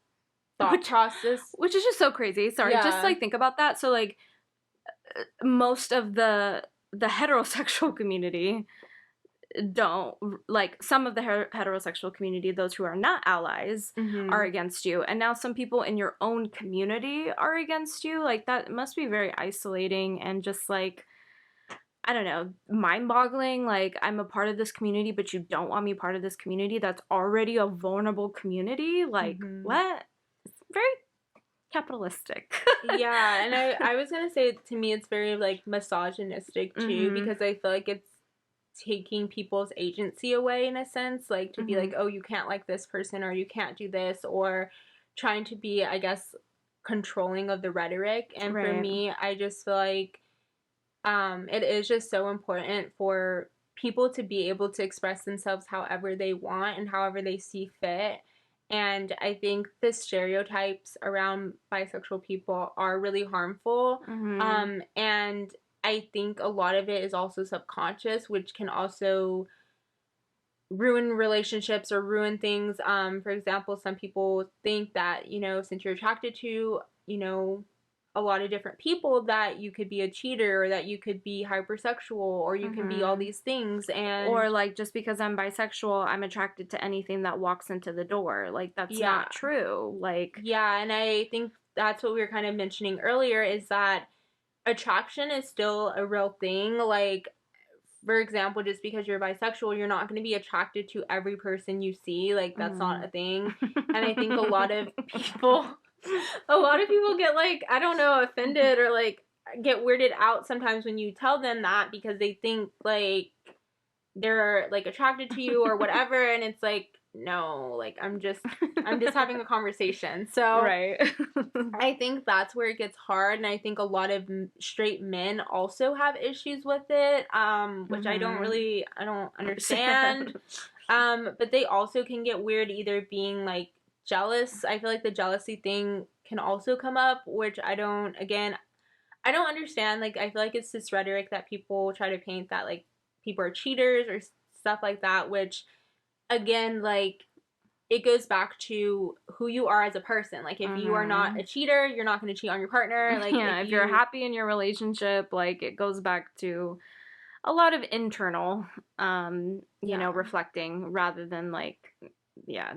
thought process, which is just so crazy. Sorry, just like think about that. So like most of the heterosexual community don't, like, some of the heterosexual community, those who are not allies, are against you, and now some people in your own community are against you. Like, that must be very isolating and just like, I don't know, mind-boggling. Like, I'm a part of this community, but you don't want me part of this community that's already a vulnerable community. Like, what? It's very capitalistic. Yeah, and I was gonna say, to me, it's very like misogynistic too, because I feel like it's taking people's agency away in a sense, like to be like, oh, you can't like this person, or you can't do this, or trying to be, I guess, controlling of the rhetoric. And for me, I just feel like it is just so important for people to be able to express themselves however they want and however they see fit. And I think the stereotypes around bisexual people are really harmful. And I think a lot of it is also subconscious, which can also ruin relationships or ruin things. For example, some people think that, since you're attracted to you know, a lot of different people, that you could be a cheater, or that you could be hypersexual, or you can be all these things. And or like, just because I'm bisexual, I'm attracted to anything that walks into the door. Like, that's not true. Like, yeah, and I think that's what we were kind of mentioning earlier, is that attraction is still a real thing. Like, for example, just because you're bisexual, you're not going to be attracted to every person you see. Like, that's not a thing. And I think a lot of people get, like, I don't know, offended, or like get weirded out sometimes when you tell them that, because they think like they're like attracted to you or whatever. And it's like, no, like, I'm just having a conversation. So right. I think that's where it gets hard, and I think a lot of straight men also have issues with it, which I don't understand. But they also can get weird, either being like jealous. I feel like the jealousy thing can also come up, which I don't understand. Like, I feel like it's this rhetoric that people try to paint, that like people are cheaters or stuff like that, which, again, like, it goes back to who you are as a person. Like, if you are not a cheater, you're not going to cheat on your partner. Like, yeah, if you're happy in your relationship, like, it goes back to a lot of internal, you know, reflecting, rather than like, yeah,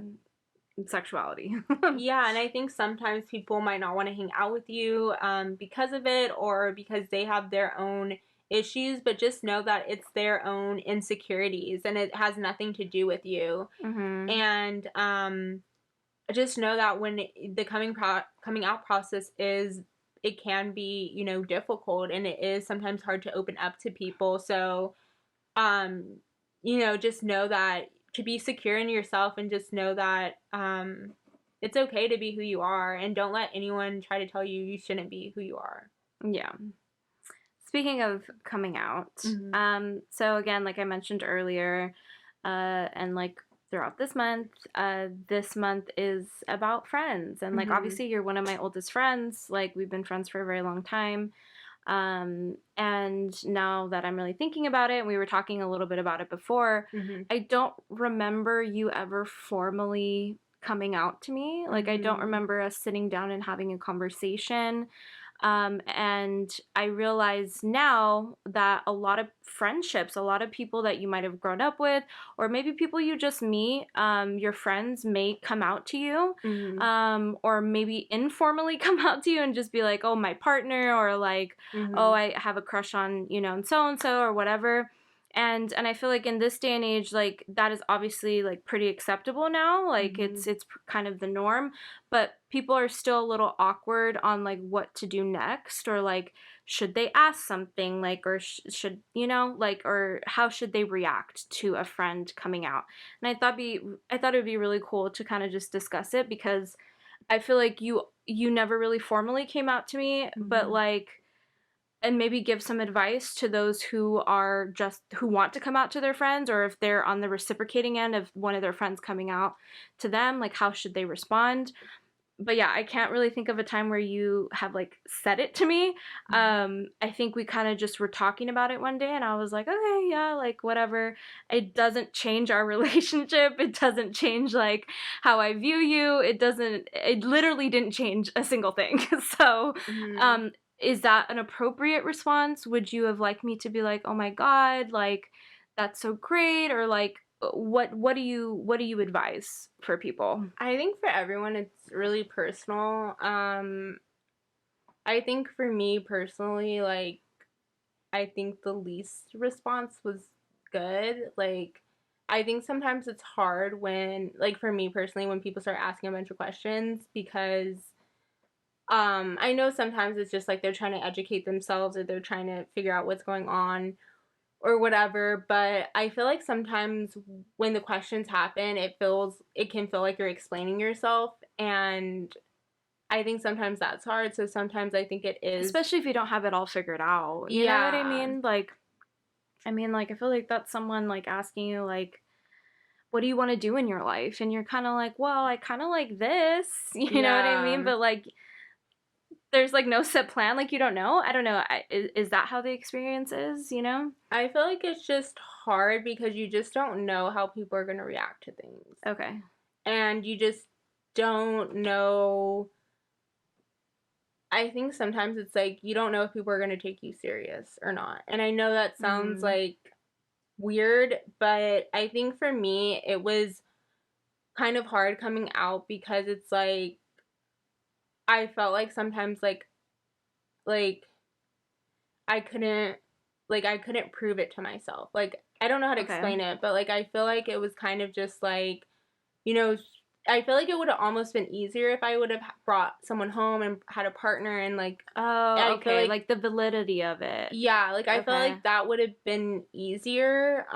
sexuality. Yeah, and I think sometimes people might not want to hang out with you because of it, or because they have their own issues, but just know that it's their own insecurities, and it has nothing to do with you. And just know that when the coming out process it can be, you know, difficult, and it is sometimes hard to open up to people. So you know, just know that, to be secure in yourself, and just know that it's okay to be who you are, and don't let anyone try to tell you you shouldn't be who you are. Yeah. Speaking of coming out, so again, like I mentioned earlier, and like throughout this month is about friends. And like, obviously, you're one of my oldest friends. Like, we've been friends for a very long time. And now that I'm really thinking about it, and we were talking a little bit about it before, I don't remember you ever formally coming out to me. Like, I don't remember us sitting down and having a conversation. And I realize now that a lot of friendships, a lot of people that you might have grown up with, or maybe people you just meet, your friends may come out to you, or maybe informally come out to you and just be like, oh, my partner, or like, oh, I have a crush on, you know, and so, or whatever. And I feel like in this day and age, like, that is obviously like pretty acceptable now. Like, it's kind of the norm, but people are still a little awkward on like what to do next, or like, should they ask something, like, or should, you know, like, or how should they react to a friend coming out. And I thought it would be really cool to kind of just discuss it, because I feel like you never really formally came out to me, but like, and maybe give some advice to those who want to come out to their friends, or if they're on the reciprocating end of one of their friends coming out to them, like, how should they respond. But yeah, I can't really think of a time where you have like said it to me. I think we kind of just were talking about it one day, and I was like, okay, yeah, like, whatever. It doesn't change our relationship. It doesn't change like how I view you. It literally didn't change a single thing. So is that an appropriate response? Would you have liked me to be like, oh my God, like, that's so great? Or like, what do you advise for people? I think for everyone it's really personal. I think for me personally, like, I think the least response was good. Like, I think sometimes it's hard when, like, for me personally, when people start asking a bunch of questions, because I know sometimes it's just like they're trying to educate themselves, or they're trying to figure out what's going on or whatever. But I feel like sometimes when the questions happen, it can feel like you're explaining yourself, and I think sometimes that's hard. So sometimes I think it is, especially if you don't have it all figured out. You know what I mean? Like, I feel like that's someone like asking you like, what do you want to do in your life? And you're kind of like, well, I kind of like this. You know what I mean? But like, there's like no set plan. Like, you don't know. I don't know. Is that how the experience is, you know? I feel like it's just hard because you just don't know how people are going to react to things. Okay. And you just don't know I think sometimes it's like you don't know if people are going to take you serious or not. And I know that sounds Mm. like weird, but I think for me it was kind of hard coming out because it's like I felt like sometimes like I couldn't prove it to myself. Like I don't know how to Okay. explain it, but like I feel like it was kind of just like, you know, I feel like it would have almost been easier if I would have brought someone home and had a partner and like Oh, I feel okay. like Like the validity of it. yeah, like I feel Okay. like that would have been easier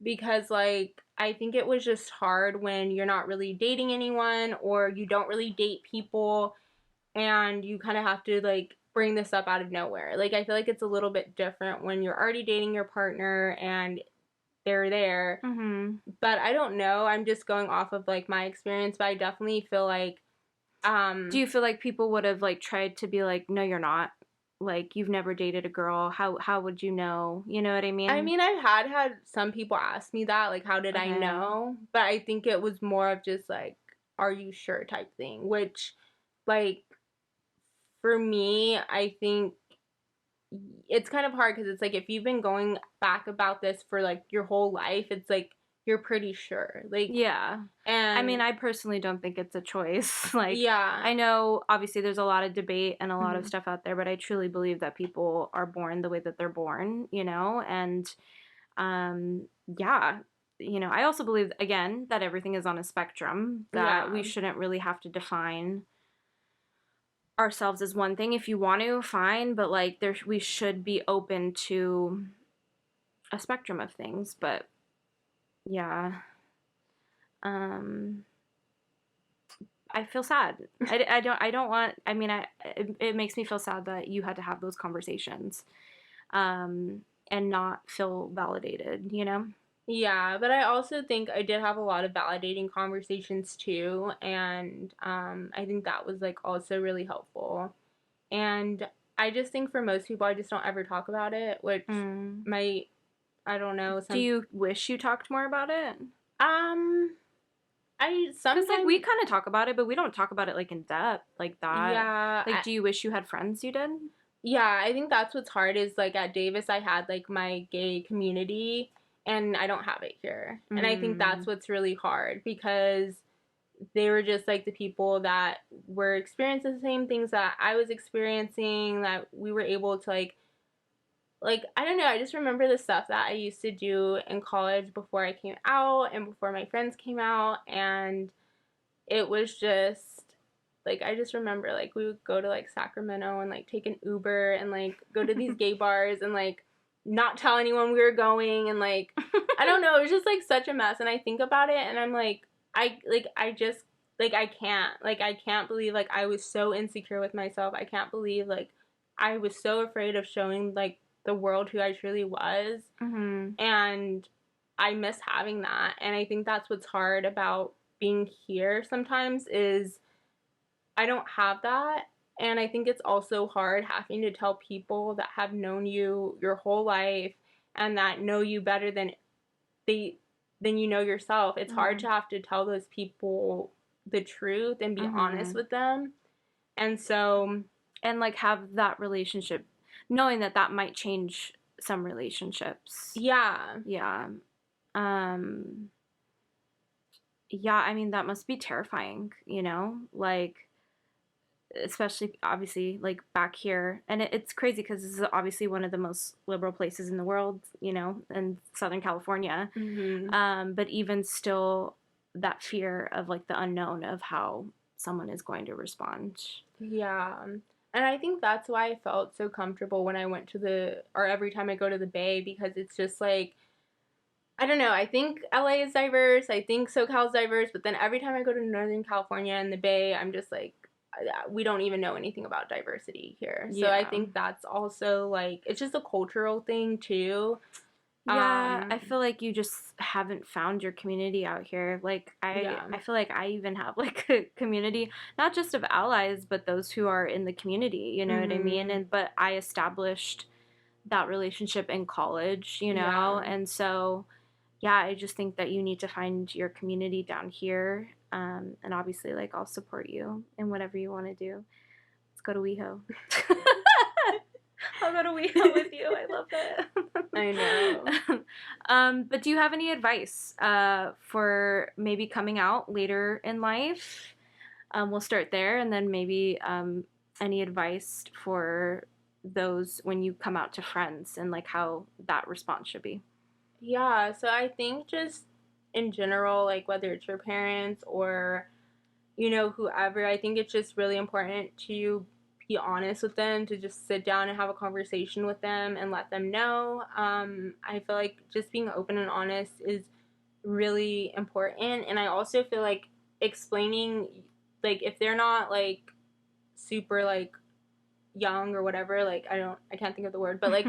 because like I think it was just hard when you're not really dating anyone or you don't really date people and you kind of have to like bring this up out of nowhere. Like I feel like it's a little bit different when you're already dating your partner and they're there. Mm-hmm. But I don't know. I'm just going off of like my experience, but I definitely feel like Do you feel like people would have like tried to be like, no, you're not? Like you've never dated a girl. How would you know? You know what I I mean? mean, I've had some people ask me that, like, how did I Okay. know? But I think it was more of just like, are you sure type thing, which, like, for me, I think it's kind of hard because it's like if you've been going back about this for like your whole life, it's like you're pretty sure. Like, Yeah. I mean, and I personally don't think it's a choice. Like, yeah. I know obviously there's a lot of debate and a lot of Hmm. stuff out there, but I truly believe that people are born the way that they're born, you know? And yeah, you know, I also believe again that everything is on a spectrum, that we Yeah. shouldn't really have to define ourselves as one thing. If you want to, fine, but like there we should be open to a spectrum of things, but yeah. Um I feel sad. I don't want, I mean, it makes me feel sad that you had to have those conversations um, and not feel validated, you know? Yeah, but I also think I did have a lot of validating conversations too, and I think that was like also really helpful. And I just think for most people, I just don't ever talk about it, which Mm. might, I don't know, Do some, you wish you talked more about it? um, I Because, like, we sometimes, kind of talk about it, but we don't talk about it, like, in depth like that. yeah, Like, do you wish you had friends you did? yeah, I think that's what's hard is like at Davis, I had like my gay community, and I don't have it here. And I think that's Mm. what's really hard because they were just like the people that were experiencing the same things that I was experiencing, that we were able to like I don't know, I just remember the stuff that I used to do in college before I came out and before my friends came out, and it was just like I just remember like we would go to like Sacramento and like take an Uber and like go to these gay bars and like not tell anyone we were going, and like I don't know, it was just like such a mess, and I think about it and I'm like I just like I can't believe like I was so insecure with myself. I can't believe like I was so afraid of showing like the world who I truly was, Mm-hmm. and I miss having that. And I think that's what's hard about being here sometimes is I don't have that. And I think it's also hard having to tell people that have known you your whole life and that know you better they than you know yourself. It's hard Mm-hmm. to have to tell those people the truth and be honest Mm-hmm. with them. And so, And, like, have that relationship, knowing that that might change some relationships. yeah. Yeah. Um, yeah, I mean, that must be terrifying, you know? Like, especially obviously like back here, and it's crazy because this is obviously one of the most liberal places in the world, you know, in Southern California. Mhm. But even still, that fear of like the unknown of how someone is going to respond. Yeah. And I think that's why I felt so comfortable when I went to or every time I go to the Bay, because it's just like, I don't know, I think LA is diverse, I think SoCal is diverse, but then every time I go to Northern California and the Bay, I'm just like, we don't even know anything about diversity here. So I Yeah. think that's also like, it's just a cultural thing too. Yeah, Um, I feel like you just haven't found your community out here. Like yeah. I feel like I even have like a community, not just of allies, but those who are in the community, you know what I mean? Mhm. And but I established that relationship in college, you know? Yeah. And so yeah, I just think that you need to find your community down here. And obviously like I'll support you in whatever you want to do. It's go to WeHo. I'll go to WeHo with you. I love it. I know. But do you have any advice for maybe coming out later in life? We'll start there, and then maybe any advice for those when you come out to friends and like how that response should be. Yeah, so I think just in general, like whether it's your parents or, whoever, I think it's just really important to be honest with them, to just sit down and have a conversation with them and let them know. I feel like just being open and honest is really important. And I also feel like explaining, like, if they're not like super like young or whatever, like I can't think of the word, but like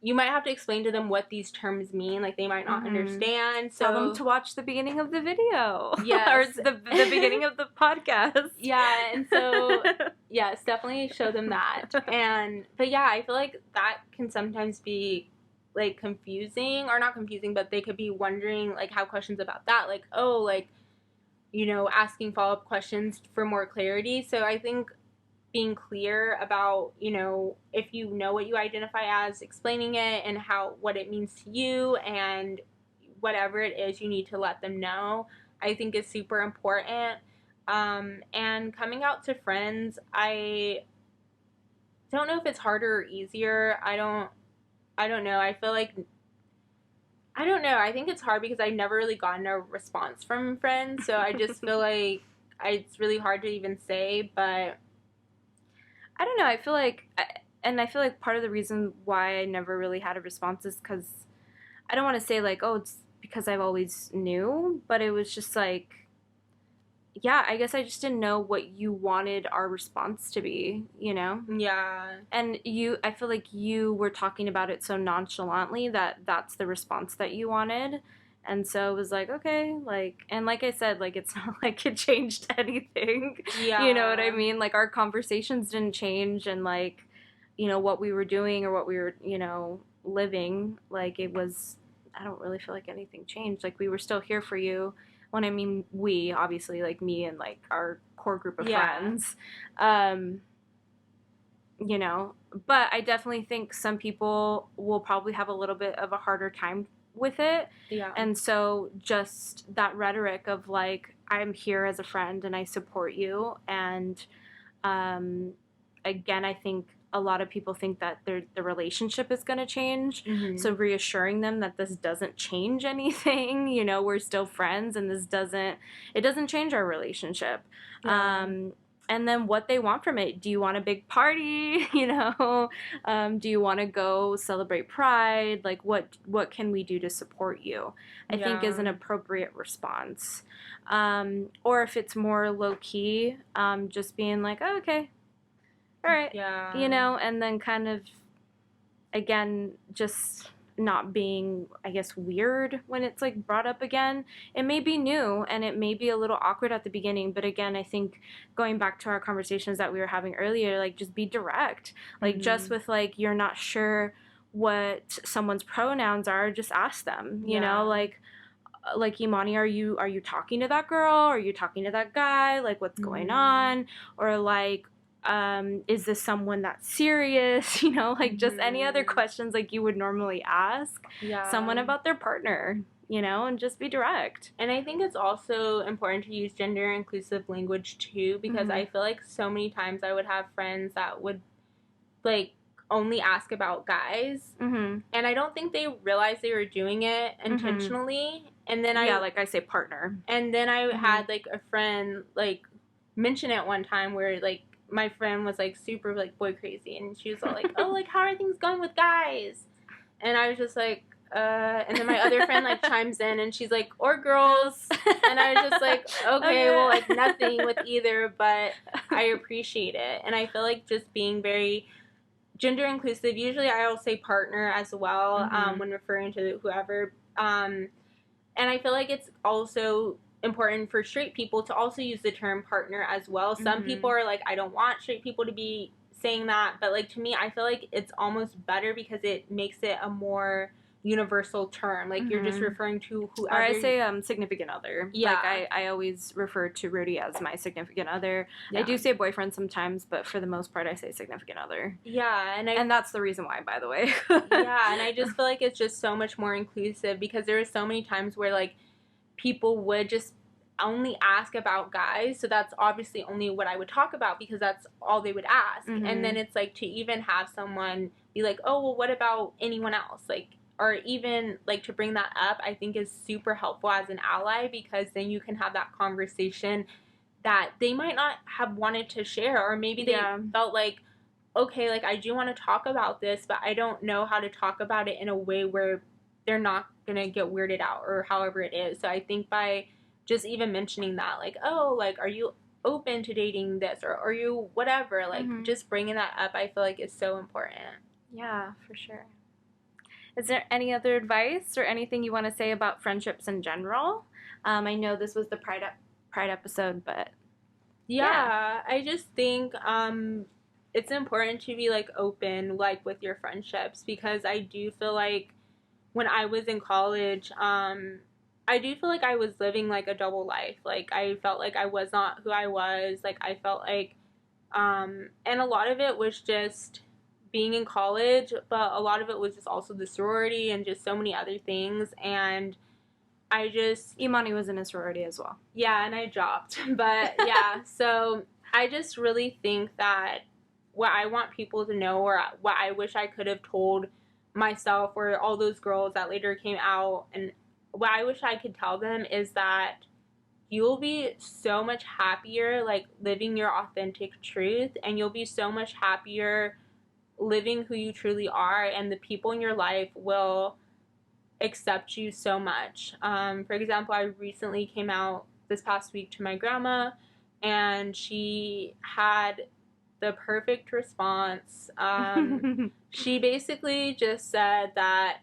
you might have to explain to them what these terms mean. Like they might not understand. So tell them to watch the beginning of the video. Yes. Or the beginning of the podcast. Yeah, and so yes, definitely show them that. But yeah, I feel like that can sometimes be like confusing, or not confusing, but they could be wondering, like, have questions about that, like, oh, like, asking follow-up questions for more clarity. So I think being clear about, if you know what you identify as, explaining it and what it means to you, and whatever it is you need to let them know, I think is super important. And coming out to friends, I don't know if it's harder or easier. I don't know. I feel like, I don't know. I think it's hard because I've never really gotten a response from friends. So I just feel like it's really hard to even say, but I don't know. I feel like part of the reason why I never really had a response is because I don't want to say like, oh, it's because I've always knew, but it was just like, yeah, I guess I just didn't know what you wanted our response to be, Yeah. And I feel like you were talking about it so nonchalantly that that's the response that you wanted. And so it was like, okay, like, and like I said, like, it's not like it changed anything. Yeah. You know what I mean? Like, our conversations didn't change, and like, what we were doing or what we were, living, like, it was, I don't really feel like anything changed. Like, we were still here for you. When I mean we, obviously, like me and like our core group of friends. But I definitely think some people will probably have a little bit of a harder time with it. Yeah. And so just that rhetoric of like, I'm here as a friend and I support you. And again, I think a lot of people think that the relationship is going to change. Mm-hmm. So reassuring them that this doesn't change anything, we're still friends, and it doesn't change our relationship. Yeah. And then what they want from it. Do you want a big party? Do you want to go celebrate Pride? Like, what can we do to support you? I think is an appropriate response. Or if it's more low key, just being like, oh, okay, all right, and then kind of, again, just not being, I guess, weird when it's like brought up again. It may be new and it may be a little awkward at the beginning, but again, I think going back to our conversations that we were having earlier, like, just be direct. Like, just with like, you're not sure what someone's pronouns are, just ask them, like Imani, are you talking to that girl? Are you talking to that guy? Like, what's going on? Or like, is this someone that's serious? Like, just any other questions like you would normally ask someone about their partner, and just be direct. And I think it's also important to use gender inclusive language too, because I feel like so many times I would have friends that would like only ask about guys, and I don't think they realized they were doing it intentionally. And then like I say, partner. And then I had like a friend like mention it one time where like my friend was like super like boy crazy, and she was all like, oh, like, how are things going with guys? And I was just like, and then my other friend like chimes in and she's like, or girls. And I was just like, okay, well, like, nothing with either, but I appreciate it. And I feel like just being very gender inclusive, usually I'll say partner as well, when referring to whoever, and I feel like it's also important for straight people to also use the term partner as well. Some people are like, I don't want straight people to be saying that, but like, to me, I feel like it's almost better because it makes it a more universal term. Like, you're just referring to whoever. Or I say significant other. Yeah. Like, I always refer to Rudy as my significant other. Yeah. I do say boyfriend sometimes, but for the most part, I say significant other. Yeah, and that's the reason why, by the way. Yeah, and I just feel like it's just so much more inclusive, because there are so many times where, like, people would just only ask about guys, so that's obviously only what I would talk about, because that's all they would ask. And then it's like, to even have someone be like, oh, well, what about anyone else? Like, or even like to bring that up, I think is super helpful as an ally, because then you can have that conversation that they might not have wanted to share, or maybe they felt like, okay, like, I do want to talk about this, but I don't know how to talk about it in a way where they're not gonna get weirded out, or however it is. So I think by just even mentioning that, like, oh, like, are you open to dating this, or are you whatever, like, just bringing that up, I feel like is so important. Yeah, for sure. Is there any other advice or anything you want to say about friendships in general? I know this was the Pride episode, but yeah. I just think it's important to be, like, open, like, with your friendships, because I do feel like when I was in college, I do feel like I was living, like, a double life. Like, I felt like I was not who I was. Like, I felt like, and a lot of it was just being in college, but a lot of it was just also the sorority and just so many other things. And I just... Imani was in a sorority as well. Yeah, and I dropped. But, yeah, so I just really think that what I want people to know, or what I wish I could have told myself, or all those girls that later came out, and what I wish I could tell them is that you'll be so much happier, like, living your authentic truth, and you'll be so much happier living who you truly are, and the people in your life will accept you so much. For example, I recently came out this past week to my grandma, and she had the perfect response. She basically just said that,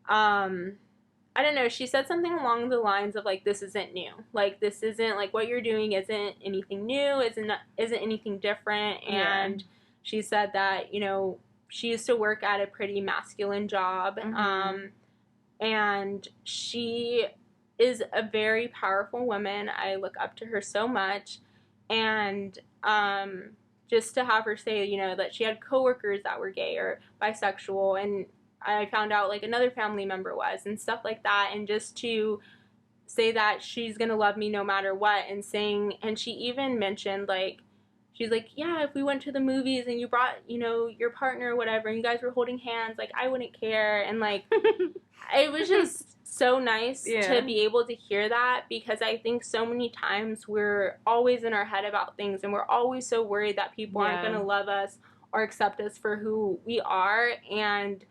I don't know, she said something along the lines of, like, this isn't new. Like, this isn't, like, what you're doing isn't anything new, isn't anything different. And she said that, you know, she used to work at a pretty masculine job. And she is a very powerful woman. I look up to her so much. And just to have her say, you know, that she had coworkers that were gay or bisexual, and I found out, like, another family member was, and stuff like that, and just to say that she's gonna love me no matter what, and she even mentioned, like, she's like, yeah, if we went to the movies and you brought, you know, your partner or whatever, and you guys were holding hands, like, I wouldn't care. And, like, it was just so nice to be able to hear that, because I think so many times we're always in our head about things, and we're always so worried that people aren't going to love us or accept us for who we are. And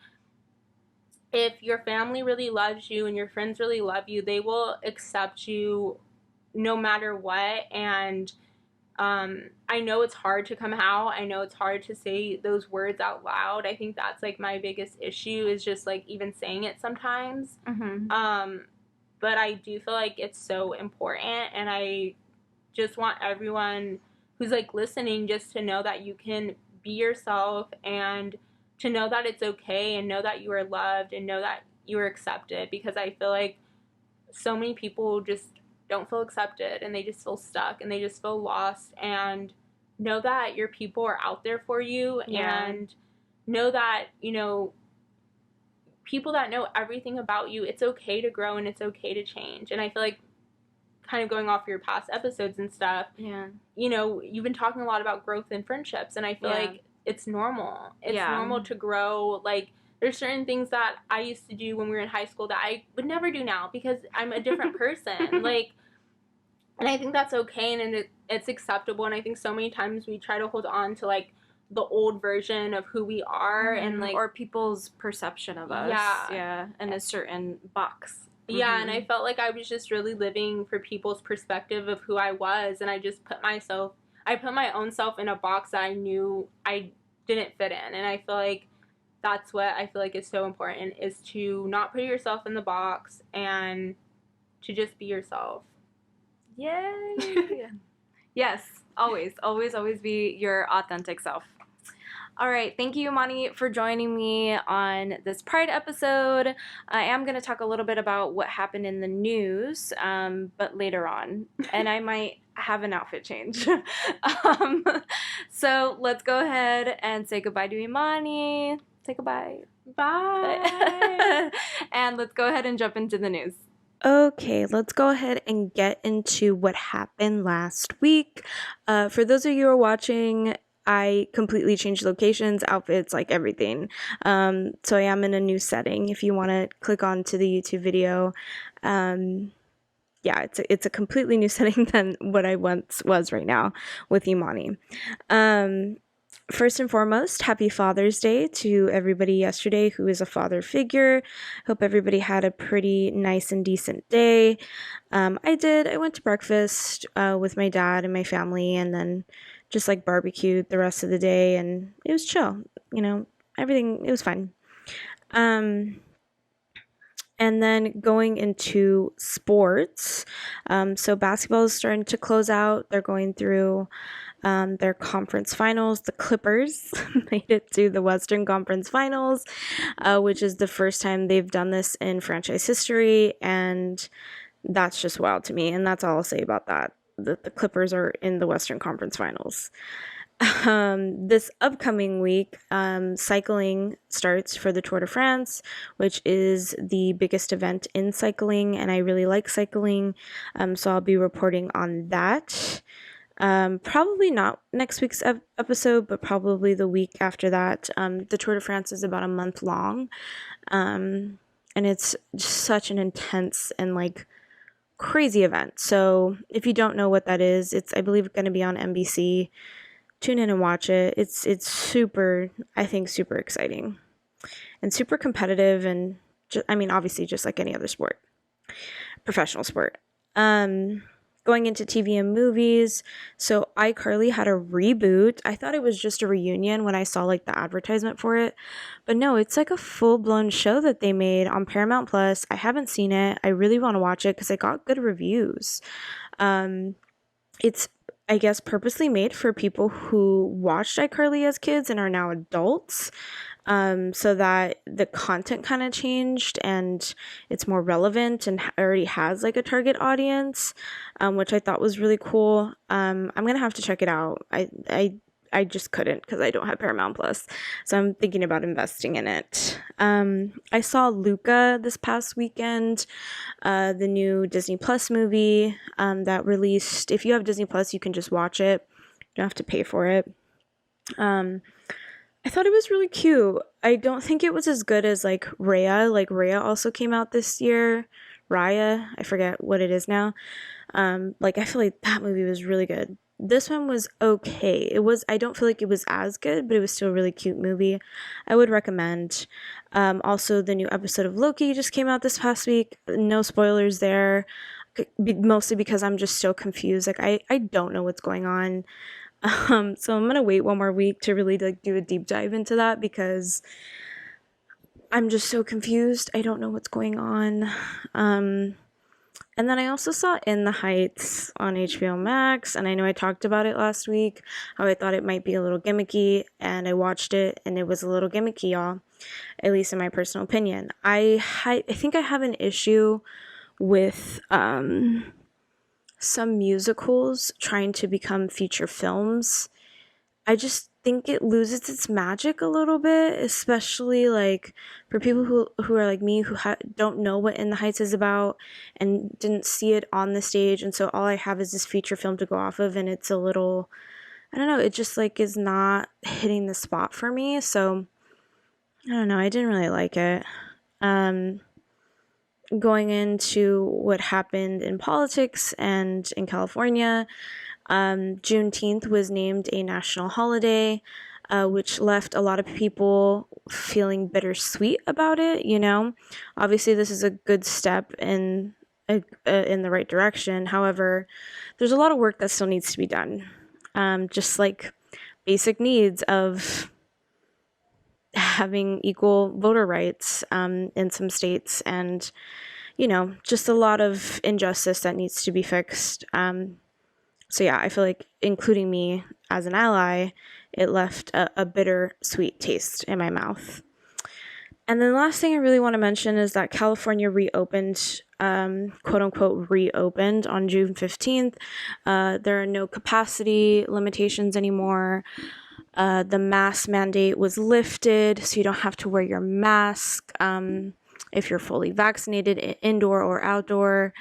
if your family really loves you and your friends really love you, they will accept you no matter what. And I know it's hard to come out. I know it's hard to say those words out loud. I think that's, like, my biggest issue, is just, like, even saying it sometimes. But I do feel like it's so important, and I just want everyone who's, like, listening just to know that you can be yourself, and to know that it's okay, and know that you are loved, and know that you are accepted, because I feel like so many people just don't feel accepted, and they just feel stuck, and they just feel lost. And know that your people are out there for you, and know that, you know, people that know everything about you, it's okay to grow, and it's okay to change. And I feel like, kind of going off your past episodes and stuff, you know, you've been talking a lot about growth in friendships, and I feel like it's normal. It's normal to grow. Like, there's certain things that I used to do when we were in high school that I would never do now, because I'm a different person. Like, and I think that's okay, and it's acceptable. And I think so many times we try to hold on to, like, the old version of who we are, and, like, or people's perception of us. In a certain box. And I felt like I was just really living for people's perspective of who I was, and I just put my own self in a box that I knew I didn't fit in. And I feel like that's what I feel like is so important, is to not put yourself in the box, and to just be yourself. Yay! Yes, always be your authentic self. All right, thank you, Imani, for joining me on this Pride episode. I am going to talk a little bit about what happened in the news, but later on, and I might have an outfit change. um, so let's go ahead and say goodbye to Imani. Say goodbye. Bye. And let's go ahead and jump into the news. Okay, let's go ahead and get into what happened last week. For those of you who are watching, I completely changed locations, outfits, like everything. So I am in a new setting. If you want to click on to the YouTube video, yeah, it's a completely new setting than what I once was right now with Imani. First and foremost, happy Father's Day to everybody yesterday who is a father figure. Hope everybody had a pretty nice and decent day. I did. I went to breakfast with my dad and my family, and then just like barbecued the rest of the day, and it was chill. You know, everything, it was fun. And then going into sports, so basketball is starting to close out. They're going through their conference finals. The Clippers made it to the Western Conference Finals, which is the first time they've done this in franchise history, and that's just wild to me, and that's all I'll say about that. The Clippers are in the Western Conference Finals. This upcoming week, cycling starts for the Tour de France, which is the biggest event in cycling, and I really like cycling, so I'll be reporting on that. Probably not next week's episode, but probably the week after that. The Tour de France is about a month long, and it's just such an intense and like crazy event. So if you don't know what that is, it's, I believe, going to be on NBC. Tune in and watch it. It's super, I think, super exciting and super competitive, and I mean, obviously, just like any other sport, professional sport. Going into TV and movies, so iCarly had a reboot. I thought it was just a reunion when I saw like the advertisement for it, but no, it's like a full-blown show that they made on Paramount Plus. I haven't seen it. I really want to watch it because it got good reviews. It's, I guess, purposely made for people who watched iCarly as kids and are now adults, so that the content kind of changed and it's more relevant and already has like a target audience, which I thought was really cool. I'm gonna have to check it out. I just couldn't because I don't have Paramount Plus, so I'm thinking about investing in it. I saw Luca this past weekend, the new Disney Plus movie that released. If you have Disney Plus, you can just watch it. You don't have to pay for it. I thought it was really cute. I don't think it was as good as like Raya. Like Raya also came out this year. Raya, I forget what it is now. Like I feel like that movie was really good. This one was okay. I don't feel like it was as good, but it was still a really cute movie. I would recommend. Also, the new episode of Loki just came out this past week. No spoilers there, mostly because I'm just so confused. Like I don't know what's going on. So I'm gonna wait one more week to really like do a deep dive into that because I'm just so confused. I don't know what's going on. And then I also saw In the Heights on HBO Max, and I know I talked about it last week, how I thought it might be a little gimmicky, and I watched it, and it was a little gimmicky, y'all, at least in my personal opinion. I think I have an issue with some musicals trying to become feature films. I just think it loses its magic a little bit, especially like for people who are like me who don't know what In the Heights is about and didn't see it on the stage, and so all I have is this feature film to go off of, and it's a little, I don't know, it just like is not hitting the spot for me. So I don't know, I didn't really like it. Going into what happened in politics and in California, Juneteenth was named a national holiday, which left a lot of people feeling bittersweet about it. You know, obviously this is a good step in the right direction. However, there's a lot of work that still needs to be done. Just like basic needs of having equal voter rights in some states, and you know, just a lot of injustice that needs to be fixed. So yeah, I feel like including me as an ally it left a bitter sweet taste in my mouth. And then the last thing I really want to mention is that California reopened, quote unquote, reopened on June 15th. There are no capacity limitations anymore. The mask mandate was lifted, so you don't have to wear your mask if you're fully vaccinated, indoor or outdoor.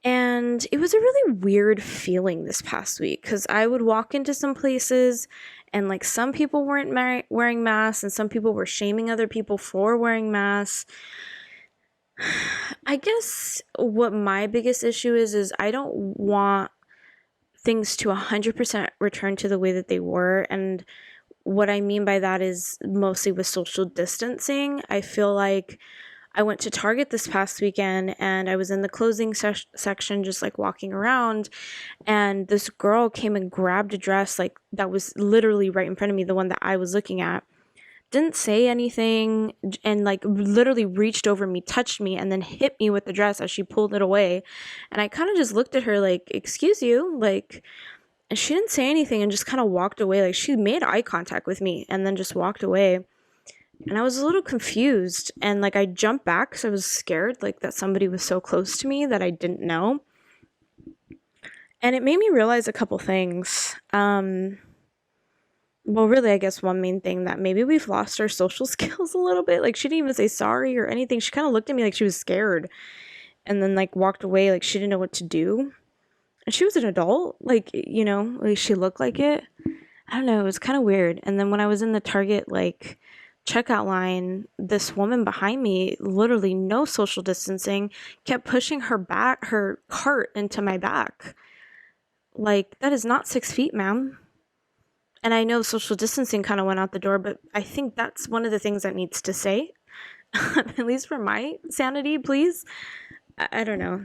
And it was a really weird feeling this past week because I would walk into some places and like some people weren't wearing masks and some people were shaming other people for wearing masks. I guess what my biggest issue is I don't want things to 100% return to the way that they were. And what I mean by that is mostly with social distancing. I feel like I went to Target this past weekend and I was in the clothing section just like walking around, and this girl came and grabbed a dress like that was literally right in front of me, the one that I was looking at. Didn't say anything and like literally reached over me, touched me, and then hit me with the dress as she pulled it away. And I kind of just looked at her like, "Excuse you?" Like, and she didn't say anything and just kind of walked away. Like she made eye contact with me and then just walked away. And I was a little confused, and like I jumped back because I was scared like that somebody was so close to me that I didn't know. And it made me realize a couple things. Well, really, I guess one main thing, that maybe we've lost our social skills a little bit. Like she didn't even say sorry or anything. She kind of looked at me like she was scared and then like walked away like she didn't know what to do. And she was an adult, like, you know, like she looked like it. I don't know, it was kind of weird. And then when I was in the Target like checkout line, this woman behind me, literally no social distancing, kept pushing her cart into my back. Like, that is not 6 feet, ma'am. And I know social distancing kind of went out the door, but I think that's one of the things that needs to say, at least for my sanity, please. I don't know.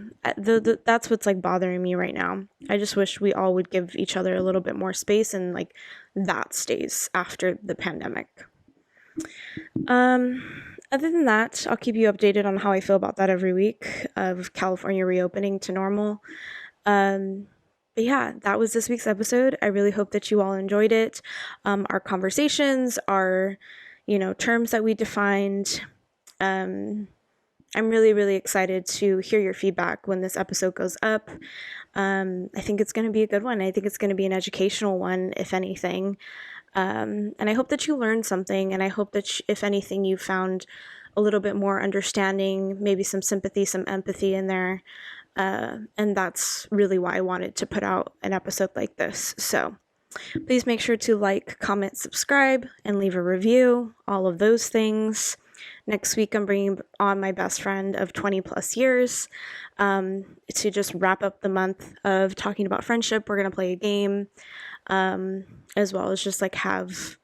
That's what's like bothering me right now. I just wish we all would give each other a little bit more space, and like that stays after the pandemic. Other than that, I'll keep you updated on how I feel about that every week of California reopening to normal. But yeah, that was this week's episode. I really hope that you all enjoyed it. Our conversations, our, terms that we defined. I'm really, really excited to hear your feedback when this episode goes up. I think it's going to be a good one. I think it's going to be an educational one, if anything. And I hope that you learned something, and I hope that, if anything, you found a little bit more understanding, maybe some sympathy, some empathy in there. And that's really why I wanted to put out an episode like this. So please make sure to like, comment, subscribe, and leave a review, all of those things. Next week, I'm bringing on my best friend of 20 plus years to just wrap up the month of talking about friendship. We're going to play a game, as well as just like have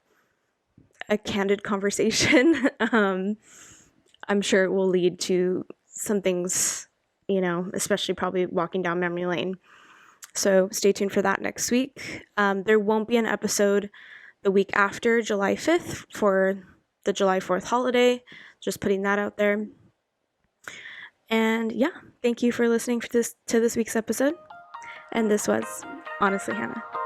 a candid conversation. I'm sure it will lead to some things, especially probably walking down memory lane. So stay tuned for that next week. There won't be an episode the week after July 5th for the July 4th holiday. Just putting that out there. And yeah, thank you for listening to this week's episode. And this was Honestly Hannah.